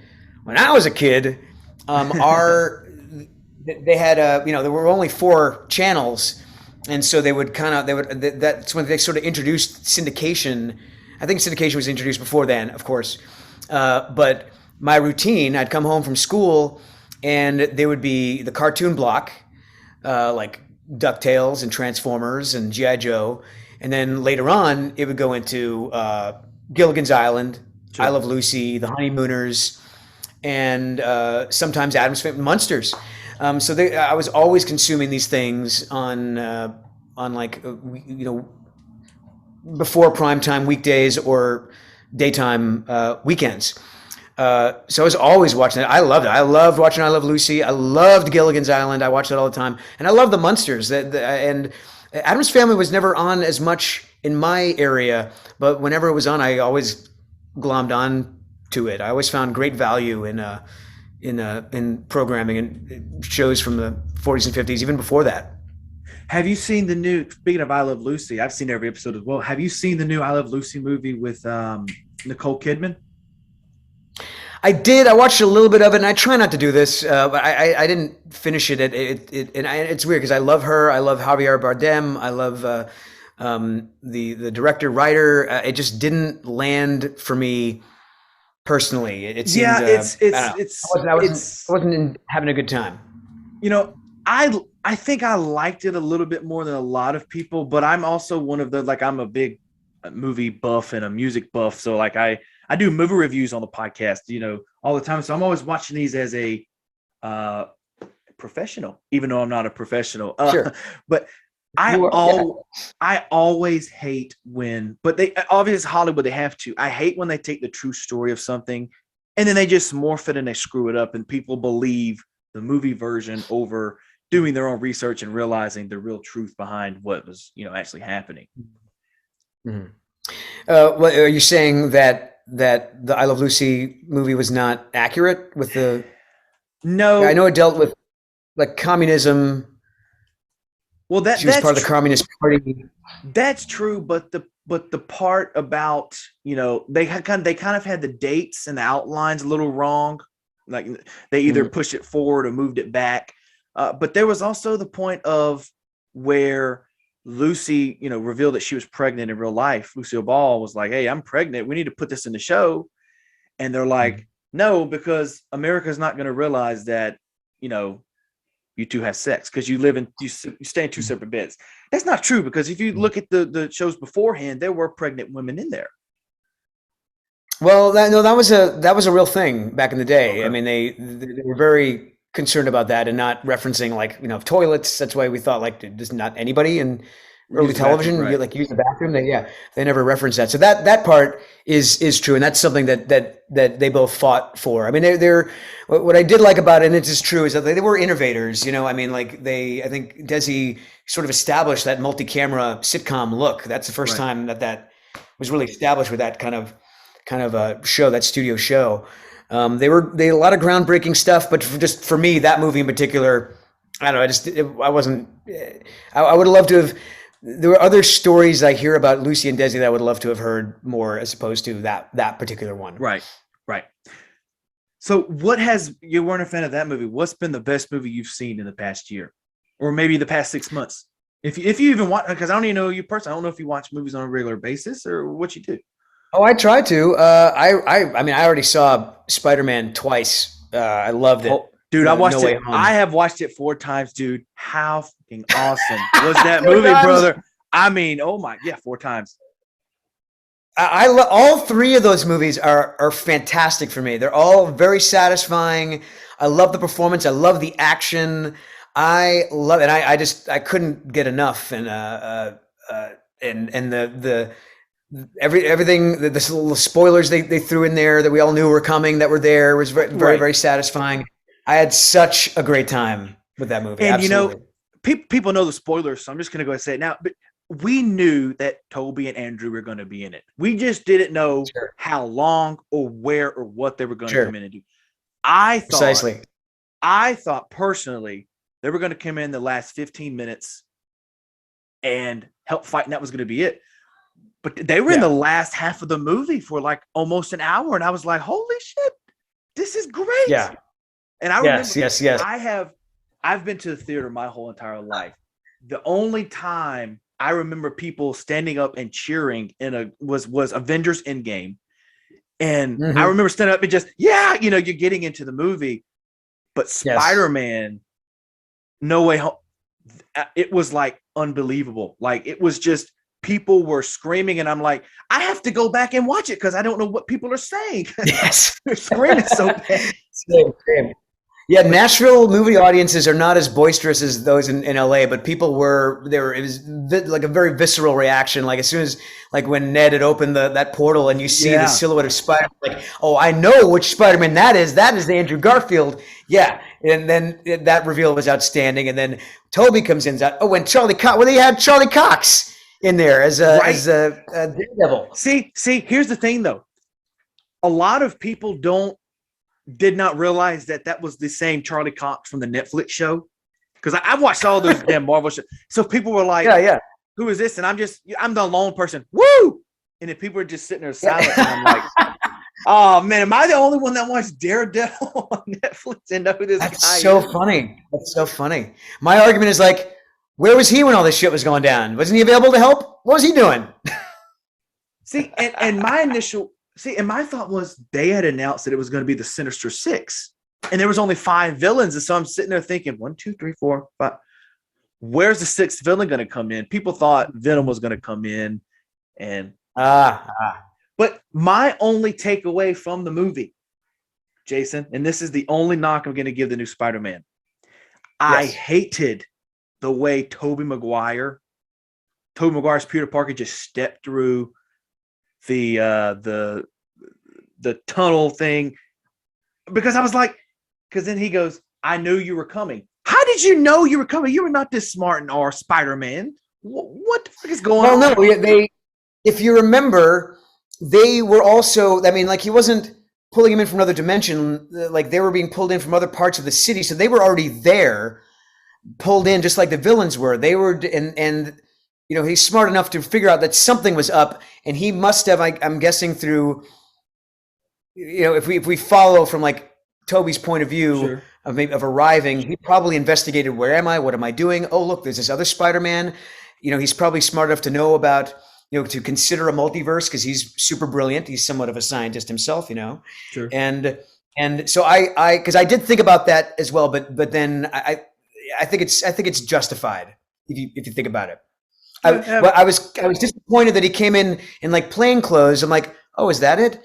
I was a kid, our they had there were only 4 channels, and so that's when they sort of introduced syndication. I think syndication was introduced before then, of course. But my routine, I'd come home from school, and there would be the cartoon block, like DuckTales and Transformers and GI Joe. And then later on, it would go into Gilligan's Island, I Sure. Love Lucy, The Honeymooners, and sometimes Addams Family, Munsters. I was always consuming these things on like before primetime weekdays or daytime weekends. So I was always watching it. I loved it. I loved watching I Love Lucy. I loved Gilligan's Island. I watched it all the time, and I love the Munsters. And Addams Family was never on as much in my area, but whenever it was on, I always glommed on to it. I always found great value in programming and shows from the 40s and 50s, even before that. Have you seen the new, speaking of I Love Lucy, I've seen every episode as well. Have you seen the new I Love Lucy movie with Nicole Kidman? I did. I watched a little bit of it, and I try not to do this, but I didn't finish it. It's weird because I love her. I love Javier Bardem. I love the director, writer. It just didn't land for me personally. It seemed. Yeah, I don't know. I wasn't having a good time. you know, I think I liked it a little bit more than a lot of people, but I'm also one of the, like, I'm a big movie buff and a music buff. So like I do movie reviews on the podcast, all the time. So I'm always watching these as a professional, even though I'm not a professional. Sure. But I always hate when, but they obviously Hollywood, they have to. I hate when they take the true story of something and then they just morph it and they screw it up and people believe the movie version over doing their own research and realizing the real truth behind what was, actually happening. Mhm. What, are you saying that the I Love Lucy movie was not accurate with the? I No, know it dealt with like communism. well She was part of the Communist Party. that's true, but the part about, they kind of had the dates and the outlines a little wrong. Like they either Mm, pushed it forward or moved it back. But there was also the point of where Lucy, revealed that she was pregnant in real life. Lucille Ball was like, "Hey, I'm pregnant. We need to put this in the show." And they're mm. like, "No, because America's not going to realize that, you know, you two have sex because you stay in two separate beds." That's not true, because if you look at the shows beforehand, there were pregnant women in there. Well, no, that was a real thing back in the day. I Okay. mean, they were very concerned about that and not referencing like toilets. That's why we thought like just not anybody in early Use the bathroom, television right? you like use the bathroom. They never referenced that. So that part is true, and that's something that they both fought for. I mean, they're what I did like about it, and it is true, is that they were innovators. I mean, like I think Desi sort of established that multi-camera sitcom look. That's the first Right. time that was really established with that kind of a show, that studio show. They had a lot of groundbreaking stuff, but just for me, that movie in particular, I don't know. I wasn't. I would have loved to have. There were other stories I hear about Lucy and Desi that I would love to have heard more, as opposed to that particular one. Right. Right. So you weren't a fan of that movie. What's been the best movie you've seen in the past year, or maybe the past 6 months? If you even watch, because I don't even know you personally. I don't know if you watch movies on a regular basis or what you do. Oh, I try to. I mean, I already saw Spider-Man twice. I loved it. Oh, dude, No Way I Home. have watched it 4 times, dude. How fucking awesome was that Four movie, times. brother? I mean, oh my, yeah, 4 times. All three of those movies are fantastic for me. They're all very satisfying. I love the performance. I love the action. I love it. I couldn't get enough. And everything, the little spoilers they threw in there that we all knew were coming, that were there, was very very, Right. very satisfying. I had such a great time with that movie. And Absolutely. people know the spoilers, so I'm just gonna go ahead and say it now. But we knew that Toby and Andrew were going to be in it. We just didn't know Sure. how long or where or what they were going to Sure. come in and do. I thought, Precisely. I thought personally they were going to come in the last 15 minutes and help fight, and that was going to be it. But they were in the Yeah. last half of the movie for like almost an hour, and I was like, "Holy shit, this is great!" Yeah. And I remember Yes. Yes. Yes. I've been to the theater my whole entire life. The only time I remember people standing up and cheering was Avengers Endgame. And I Hmm. remember standing up and just, yeah, you're getting into the movie. But Yes. Spider-Man No Way Home, it was like unbelievable. Like it was just, people were screaming, and I'm like, I have to go back and watch it because I don't know what people are saying. Yes. They're screaming so bad. Same. Yeah, But Nashville movie audiences are not as boisterous as those in LA, but people it was like a very visceral reaction. Like as soon as, like when Ned had opened that portal and you see the yeah, silhouette of Spider, like, oh, I know which Spider-Man that is. That is Andrew Garfield. Yeah. And then that reveal was outstanding. And then Toby comes in. Oh, when they had Charlie Cox in there as right. a Daredevil. See, here's the thing though. A lot of people did not realize that was the same Charlie Cox from the Netflix show. Because I watched all those damn Marvel shows. So people were like, Yeah, yeah. "Who is this?" And I'm the lone person. Woo! And then people are just sitting there silent. And I'm like, Yeah. "Oh man, am I the only one that watched Daredevil on Netflix and know who this That's guy so is?" funny. That's so funny. My argument is like, where was he when all this shit was going down? Wasn't he available to help? What was he doing? See, and my thought was they had announced that it was going to be the Sinister Six, and there was only 5 villains. And so I'm sitting there thinking, 1, 2, 3, 4, 5. Where's the sixth villain going to come in? People thought Venom was going to come in, and Ah, but my only takeaway from the movie, Jason, and this is the only knock I'm going to give the new Spider-Man. I yes. hated the way Tobey Maguire's Peter Parker just stepped through the tunnel thing, because I was like, because then he goes, "I knew you were coming." How did you know you were coming? You were not this smart and or Spider-Man. What the fuck is going Well, on? no, they. If you remember, they were also. I mean, like he wasn't pulling him in from another dimension. Like they were being pulled in from other parts of the city, so they were already there, pulled in, just like the villains were. They were, and you know, he's smart enough to figure out that something was up, and he must have. I'm guessing through. You know, if we follow from like Toby's point of view Sure. of maybe of arriving, he probably investigated, where am I? What am I doing? Oh, look, there's this other Spider-Man. You know, he's probably smart enough to know about, you know, to consider a multiverse because he's super brilliant. He's somewhat of a scientist himself, you know. Sure. And so because I did think about that as well, but then I think it's justified if you think about it. I was disappointed that he came in like plain clothes. I'm like, oh, is that it?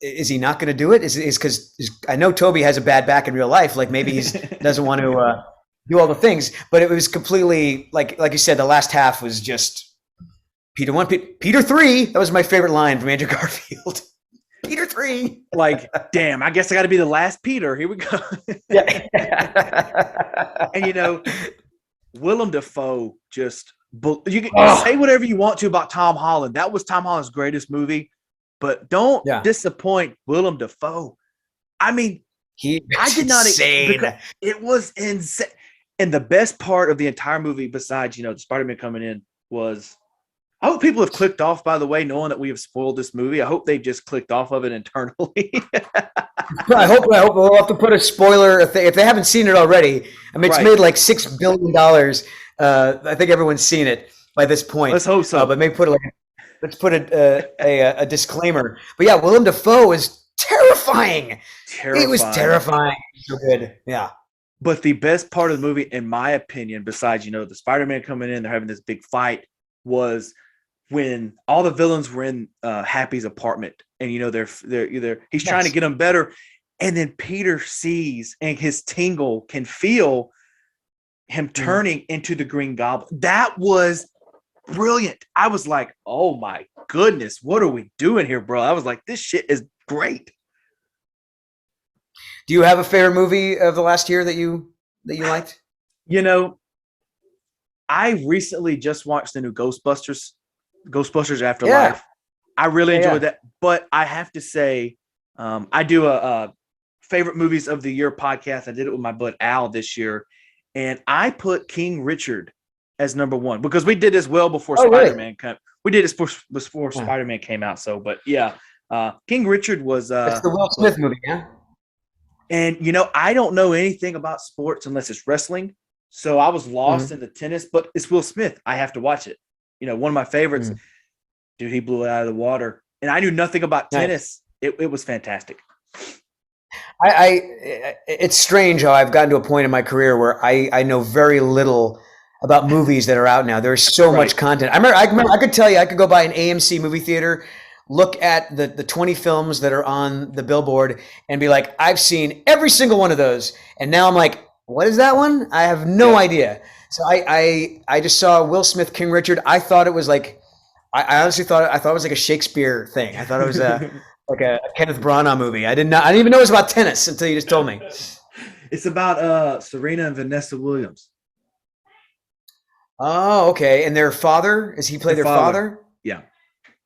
Is he not going to do it? Is because I know Toby has a bad back in real life. Like maybe he doesn't want to do all the things. But it was completely like you said. The last half was just Peter 1, Peter 3. That was my favorite line from Andrew Garfield. Peter 3. Like, damn, I guess I got to be the last Peter. Here we go. Yeah. And you know, Willem Dafoe just you can say whatever you want to about Tom Holland. That was Tom Holland's greatest movie, but don't disappoint Willem Dafoe. I mean, I did not insane. It was insane. And the best part of the entire movie, besides, you know, the Spider-Man coming in, was I hope people have clicked off, by the way, knowing that we have spoiled this movie. I hope they've just clicked off of it internally. I hope we'll have to put a spoiler if they haven't seen it already. I mean, it's made like $6 billion. I think everyone's seen it by this point. Let's hope so. But maybe let's put a disclaimer. But yeah, Willem Dafoe is terrifying. It was terrifying. So good. Yeah. But the best part of the movie, in my opinion, besides, you know, the Spider-Man coming in, they're having this big fight, was when all the villains were in Happy's apartment, and you know he's trying to get them better, and then Peter sees and his tingle can feel him turning into the Green Goblin. That was brilliant. I was like, oh my goodness, what are we doing here, bro? I was like, this shit is great. Do you have a favorite movie of the last year that you liked? You know, I recently just watched the new Ghostbusters Afterlife. Yeah. I really enjoyed that. But I have to say, I do a favorite movies of the year podcast. I did it with my bud Al this year, and I put King Richard as number one because we did this well before Spider-Man came. We did this before Spider-Man came out. So, but yeah, King Richard was that's the Will Smith movie, yeah. And you know, I don't know anything about sports unless it's wrestling. So I was lost in the tennis, but it's Will Smith. I have to watch it. You know, one of my favorites. Dude, he blew it out of the water. And I knew nothing about tennis. It was fantastic. It's strange how I've gotten to a point in my career where I know very little about movies that are out now. There's so much content. I remember I could tell you, I could go by an AMC movie theater, look at the 20 films that are on the billboard and be like, I've seen every single one of those. And now I'm like, what is that one? I have no idea. So I just saw Will Smith, King Richard. I thought it was like, I honestly thought it was like a Shakespeare thing. I thought it was like a Kenneth Branagh movie. I didn't even know it was about tennis until you just told me. It's about Serena and Vanessa Williams. Oh, okay. And their father, is he play their father? Yeah.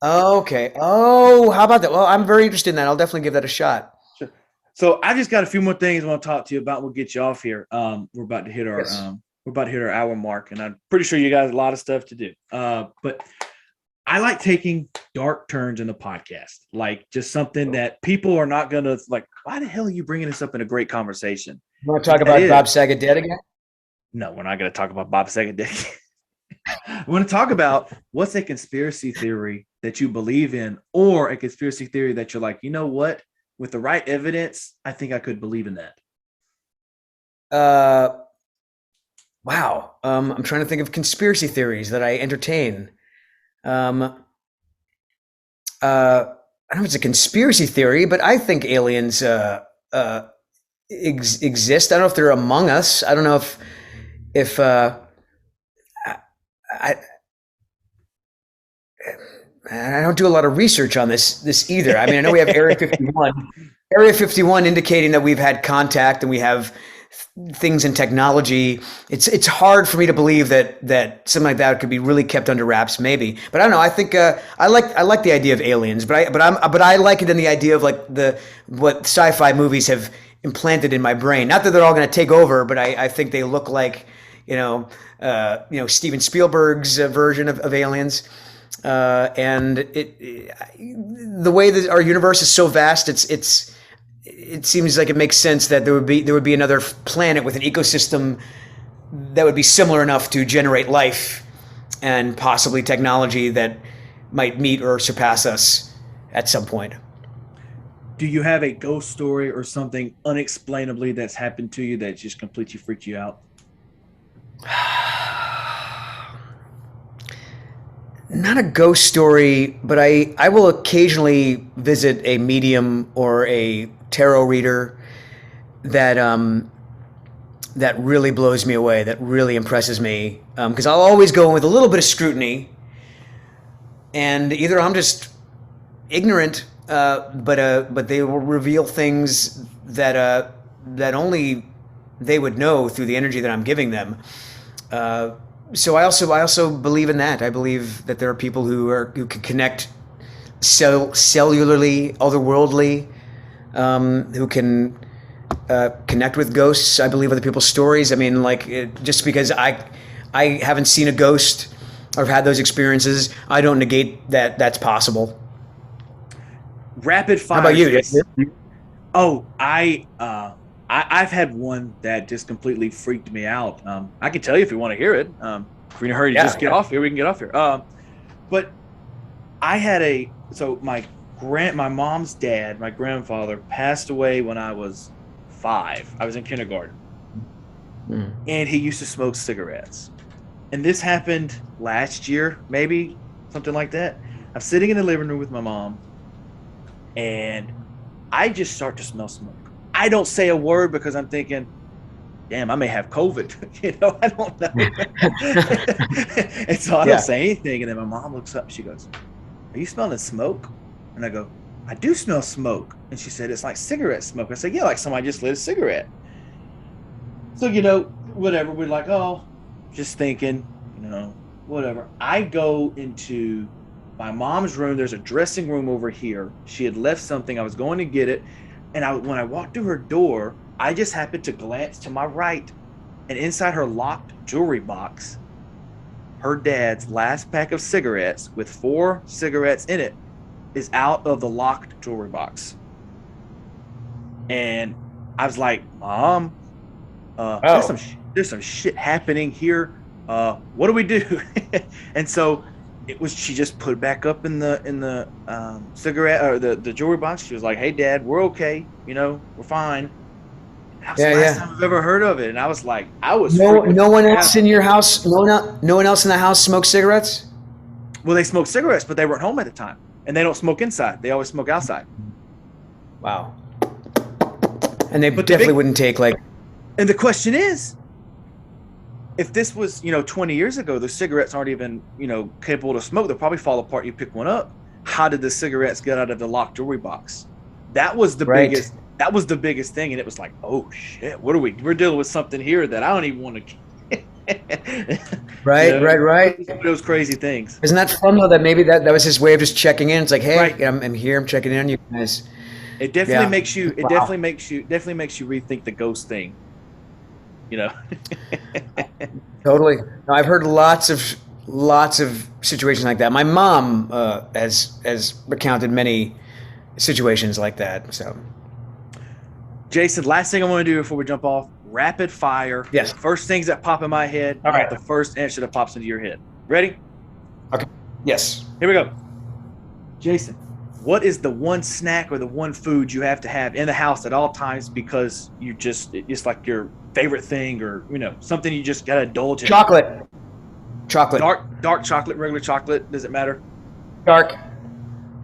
Oh, okay. Oh, how about that? Well, I'm very interested in that. I'll definitely give that a shot. Sure. So I just got a few more things I want to talk to you about. We'll get you off here. We're about to hit our hour mark, and I'm pretty sure you guys have a lot of stuff to do. But I like taking dark turns in the podcast, like just something that people are not going to like. Why the hell are you bringing this up in a great conversation? You want to talk about Bob Saget dead again? No, we're not going to talk about Bob Saget dead again. We want to talk about what's a conspiracy theory that you believe in, or a conspiracy theory that you're like, you know what? With the right evidence, I think I could believe in that. Wow. I'm trying to think of conspiracy theories that I entertain. I don't know if it's a conspiracy theory, but I think aliens exist. I don't know if they're among us. I don't know if I don't do a lot of research on this either. I mean, I know we have Area 51 indicating that we've had contact and we have things in technology, it's hard for me to believe that something like that could be really kept under wraps. Maybe, but I don't know. I think I like the idea of aliens, but I like it in the idea of like what sci-fi movies have implanted in my brain. Not that they're all going to take over, but I think they look like Steven Spielberg's version of aliens. And the way that our universe is so vast, it seems like it makes sense that there would be another planet with an ecosystem that would be similar enough to generate life and possibly technology that might meet or surpass us at some point. Do you have a ghost story or something unexplainably that's happened to you that just completely freaked you out? Not a ghost story, but I will occasionally visit a medium or a tarot reader that that really blows me away, that really impresses me. Because I'll always go in with a little bit of scrutiny, and either I'm just ignorant, but they will reveal things that only they would know through the energy that I'm giving them. So I also believe in that. I believe that there are people who can connect cellularly, otherworldly, who can connect with ghosts. I believe other people's stories. I mean, just because I haven't seen a ghost or have had those experiences, I don't negate that that's possible. Rapid fire. How about you? Oh, I've had one that just completely freaked me out. I can tell you if you want to hear it. If you're in a hurry to just get off here, we can get off here. But I had my mom's dad, my grandfather, passed away when I was 5. I was in kindergarten. And he used to smoke cigarettes. And this happened last year, maybe, something like that. I'm sitting in the living room with my mom, and I just start to smell smoke. I don't say a word because I'm thinking, damn, I may have COVID. I don't know. And so I don't say anything. And then my mom looks up and she goes, "Are you smelling smoke?" And I go, "I do smell smoke." And she said, "It's like cigarette smoke." I said, "Yeah, like somebody just lit a cigarette." So, whatever. We're like, oh, just thinking, whatever. I go into my mom's room. There's a dressing room over here. She had left something. I was going to get it. And when I walked through her door, I just happened to glance to my right. And inside her locked jewelry box, her dad's last pack of cigarettes with 4 cigarettes in it is out of the locked jewelry box. And I was like, "Mom, there's some shit happening here. What do we do?" And so she just put it back up in the cigarette or the jewelry box. She was like, "Hey, Dad, we're okay. We're fine." That was the last time I've ever heard of it. And I was like, no one else in your house, no one else in the house smokes cigarettes? Well, they smoked cigarettes, but they weren't home at the time. And they don't smoke inside. They always smoke outside. Wow. And they definitely wouldn't take And the question is, if this was, 20 years ago, the cigarettes aren't even, capable to smoke. They'll probably fall apart. You pick one up. How did the cigarettes get out of the locked jewelry box? That was the biggest. That was the biggest thing. And it was like, oh shit, we're dealing with something here that I don't even want to. Right. Those crazy things. Isn't that fun though? That maybe that was his way of just checking in. It's like, hey, I'm here. I'm checking in on you guys. It definitely makes you. It definitely makes you rethink the ghost thing. Totally. No, I've heard lots of situations like that. My mom has recounted many situations like that. So, Jason, last thing I want to do before we jump off, rapid fire. Yes. First things that pop in my head. All right. The first answer that pops into your head. Ready? Okay. Yes. Here we go. Jason, what is the one snack or the one food you have to have in the house at all times because it's like your favorite thing or, something you just got to indulge in? Chocolate. Dark chocolate, regular chocolate, does it matter? Dark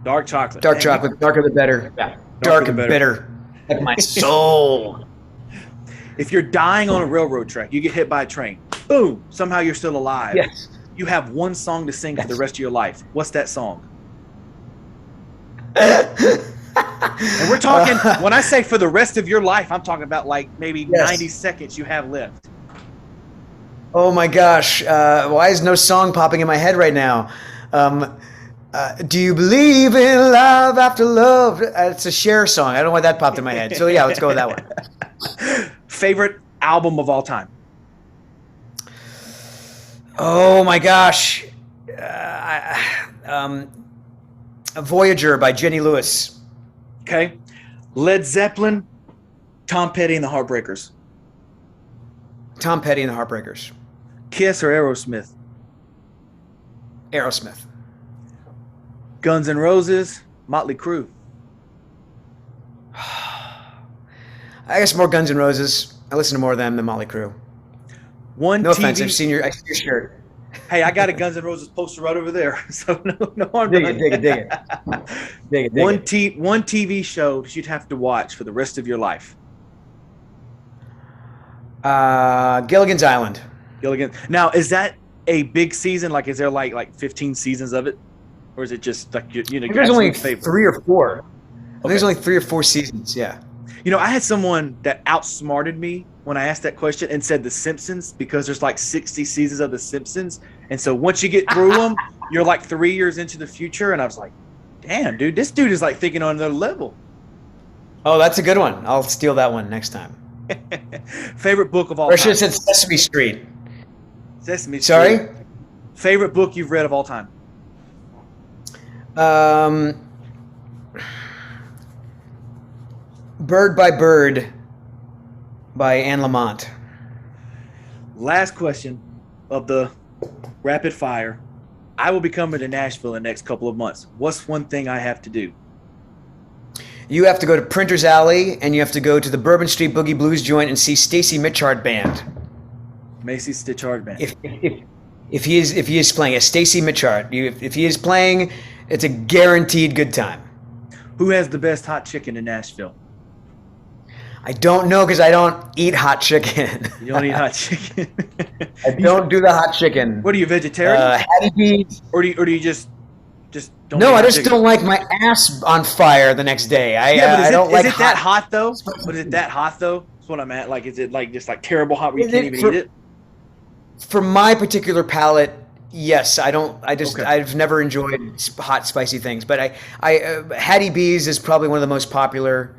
chocolate. Dark chocolate. Darker the better. Yeah. Dark and bitter. Like my soul. If you're dying on a railroad track, you get hit by a train, boom, somehow you're still alive. Yes. You have one song to sing for the rest of your life. What's that song? And we're talking, when I say for the rest of your life, I'm talking about like maybe Yes. 90 seconds you have left. Oh my gosh. Why is no song popping in my head right now? Do you believe in love after love? It's a Cher song. I don't know why that popped in my head. So yeah, let's go with that one. Favorite album of all time? Oh my gosh. Voyager by Jenny Lewis. Okay. Led Zeppelin, Tom Petty and the Heartbreakers. Tom Petty and the Heartbreakers. Kiss or Aerosmith? Aerosmith. Guns N' Roses, Motley Crue. I guess more Guns N' Roses. I listen to more of them than Motley Crue. No offense, I've seen your shirt. Hey, I got a Guns N' Roses poster right over there. So no harm Dig done. it. Dig it. One TV show that you'd have to watch for the rest of your life. Gilligan's Island. Gilligan. Now, is that a big season? Like, is there like 15 seasons of it, or is it just like There's only favorite? 3 or 4. Okay. There's only 3 or 4 seasons. Yeah. I had someone that outsmarted me when I asked that question and said The Simpsons, because there's like 60 seasons of The Simpsons. And so once you get through them, you're like 3 years into the future. And I was like, damn, dude, this dude is like thinking on another level. Oh, that's a good one. I'll steal that one next time. Favorite book of all Or I time? should have said Sesame Street. Sesame Street. Sorry? Favorite book you've read of all time? Bird by Bird by Anne Lamott. Last question of the rapid fire. I will be coming to Nashville in the next couple of months. What's one thing I have to do? You have to go to Printer's Alley, and you have to go to the Bourbon Street Boogie Blues joint and see Stacy Mitchard Band. Macy's Stitchard Band. If he is playing, a Stacy Mitchard. If he is playing, it's a guaranteed good time. Who has the best hot chicken in Nashville? I don't know because I don't eat hot chicken. You don't eat hot chicken. I don't do the hot chicken. What are you, vegetarian? Hattie B's. Or do you just don't? No, eat I hot just chicken? don't like my ass on fire the next day. Yeah, but I don't like is it hot. that hot though? But is it that hot though? That's what I'm at. Like, is it like just like terrible hot where you can't even eat it? For my particular palate, yes. I don't. Okay. I've never enjoyed hot, spicy things. But Hattie B's is probably one of the most popular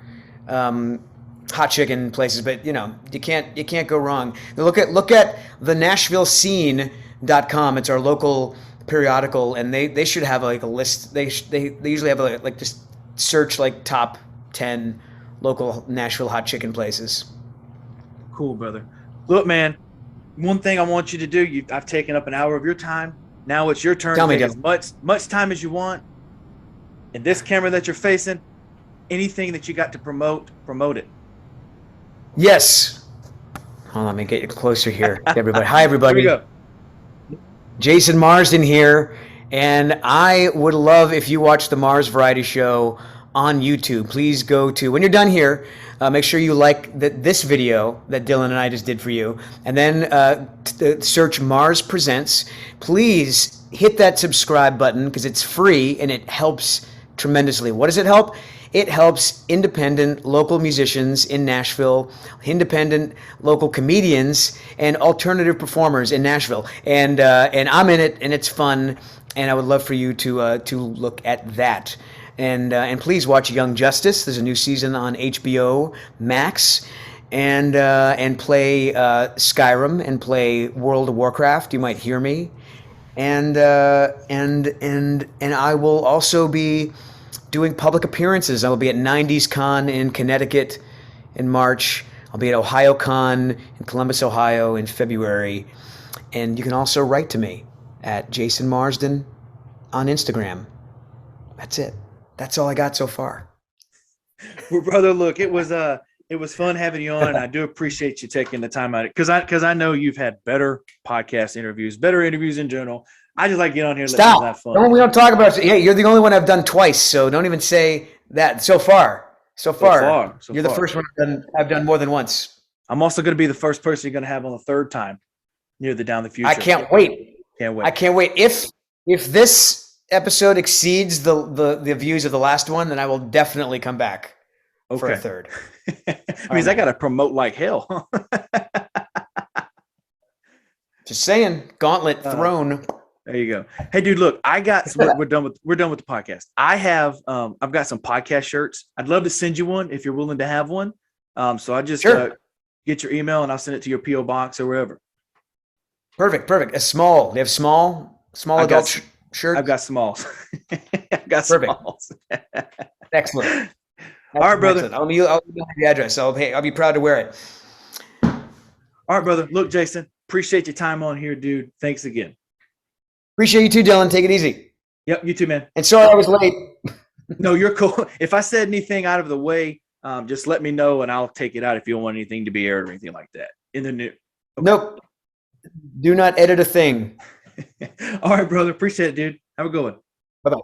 hot chicken places. But you can't go wrong. Look at the NashvilleScene.com. It's our local periodical, and they should have like a list. They usually have like just search like top 10 local Nashville hot chicken places. Cool, brother. Look, man. One thing I want you to do, I've taken up an hour of your time. Now it's your turn Tell to me, take as much time as you want. And this camera that you're facing, anything that you got to promote it. Yes. Hold on, let me get you closer here. Everybody. Hi, everybody. Here we go. Jason Marsden here, and I would love if you watch the Mars Variety Show on YouTube. Please go to, when you're done here, make sure you like this video that Dylan and I just did for you, and then search Mars Presents. Please hit that subscribe button because it's free and it helps tremendously. What does it help? It helps independent local musicians in Nashville, independent local comedians, and alternative performers in Nashville. And I'm in it, and it's fun. And I would love for you to look at that. And please watch Young Justice. There's a new season on HBO Max. And play Skyrim and play World of Warcraft. You might hear me. And I will also be doing public appearances. I will be at 90s Con in Connecticut in March. I'll be at Ohio Con in Columbus, Ohio in February. And you can also write to me at Jason Marsden on Instagram. That's it. That's all I got so far. Well, brother, look, it was fun having you on, and I do appreciate you taking the time out because I know you've had better podcast interviews, better interviews in general. I just like to get on here and let people have fun. We don't talk about it. Hey, you're the only one I've done twice, so don't even say that. So far. You're the first one I've done more than once. I'm also going to be the first person you're going to have on the third time near the Down the Future. I can't wait. I can't wait. If this episode exceeds the views of the last one, then I will definitely come back for a Okay. third. Means I got to promote like hell. Just saying, gauntlet thrown. There you go. Hey, dude, look, we're done with the podcast. I've got some podcast shirts. I'd love to send you one if you're willing to have one. So I just get your email and I'll send it to your PO box or wherever. Perfect. A small. They have small adult shirts. I've got smalls. I've got Perfect. smalls. Excellent. All right, brother. Excellent. I'll give you the address. I'll be proud to wear it. All right, brother. Look, Jason, appreciate your time on here, dude. Thanks again. Appreciate you too, Dylan. Take it easy. Yep, you too, man. And sorry I was late. No, you're cool. If I said anything out of the way, just let me know and I'll take it out if you don't want anything to be aired or anything like that. In the new. Okay. Nope. Do not edit a thing. All right, brother. Appreciate it, dude. Have a good one. Bye-bye.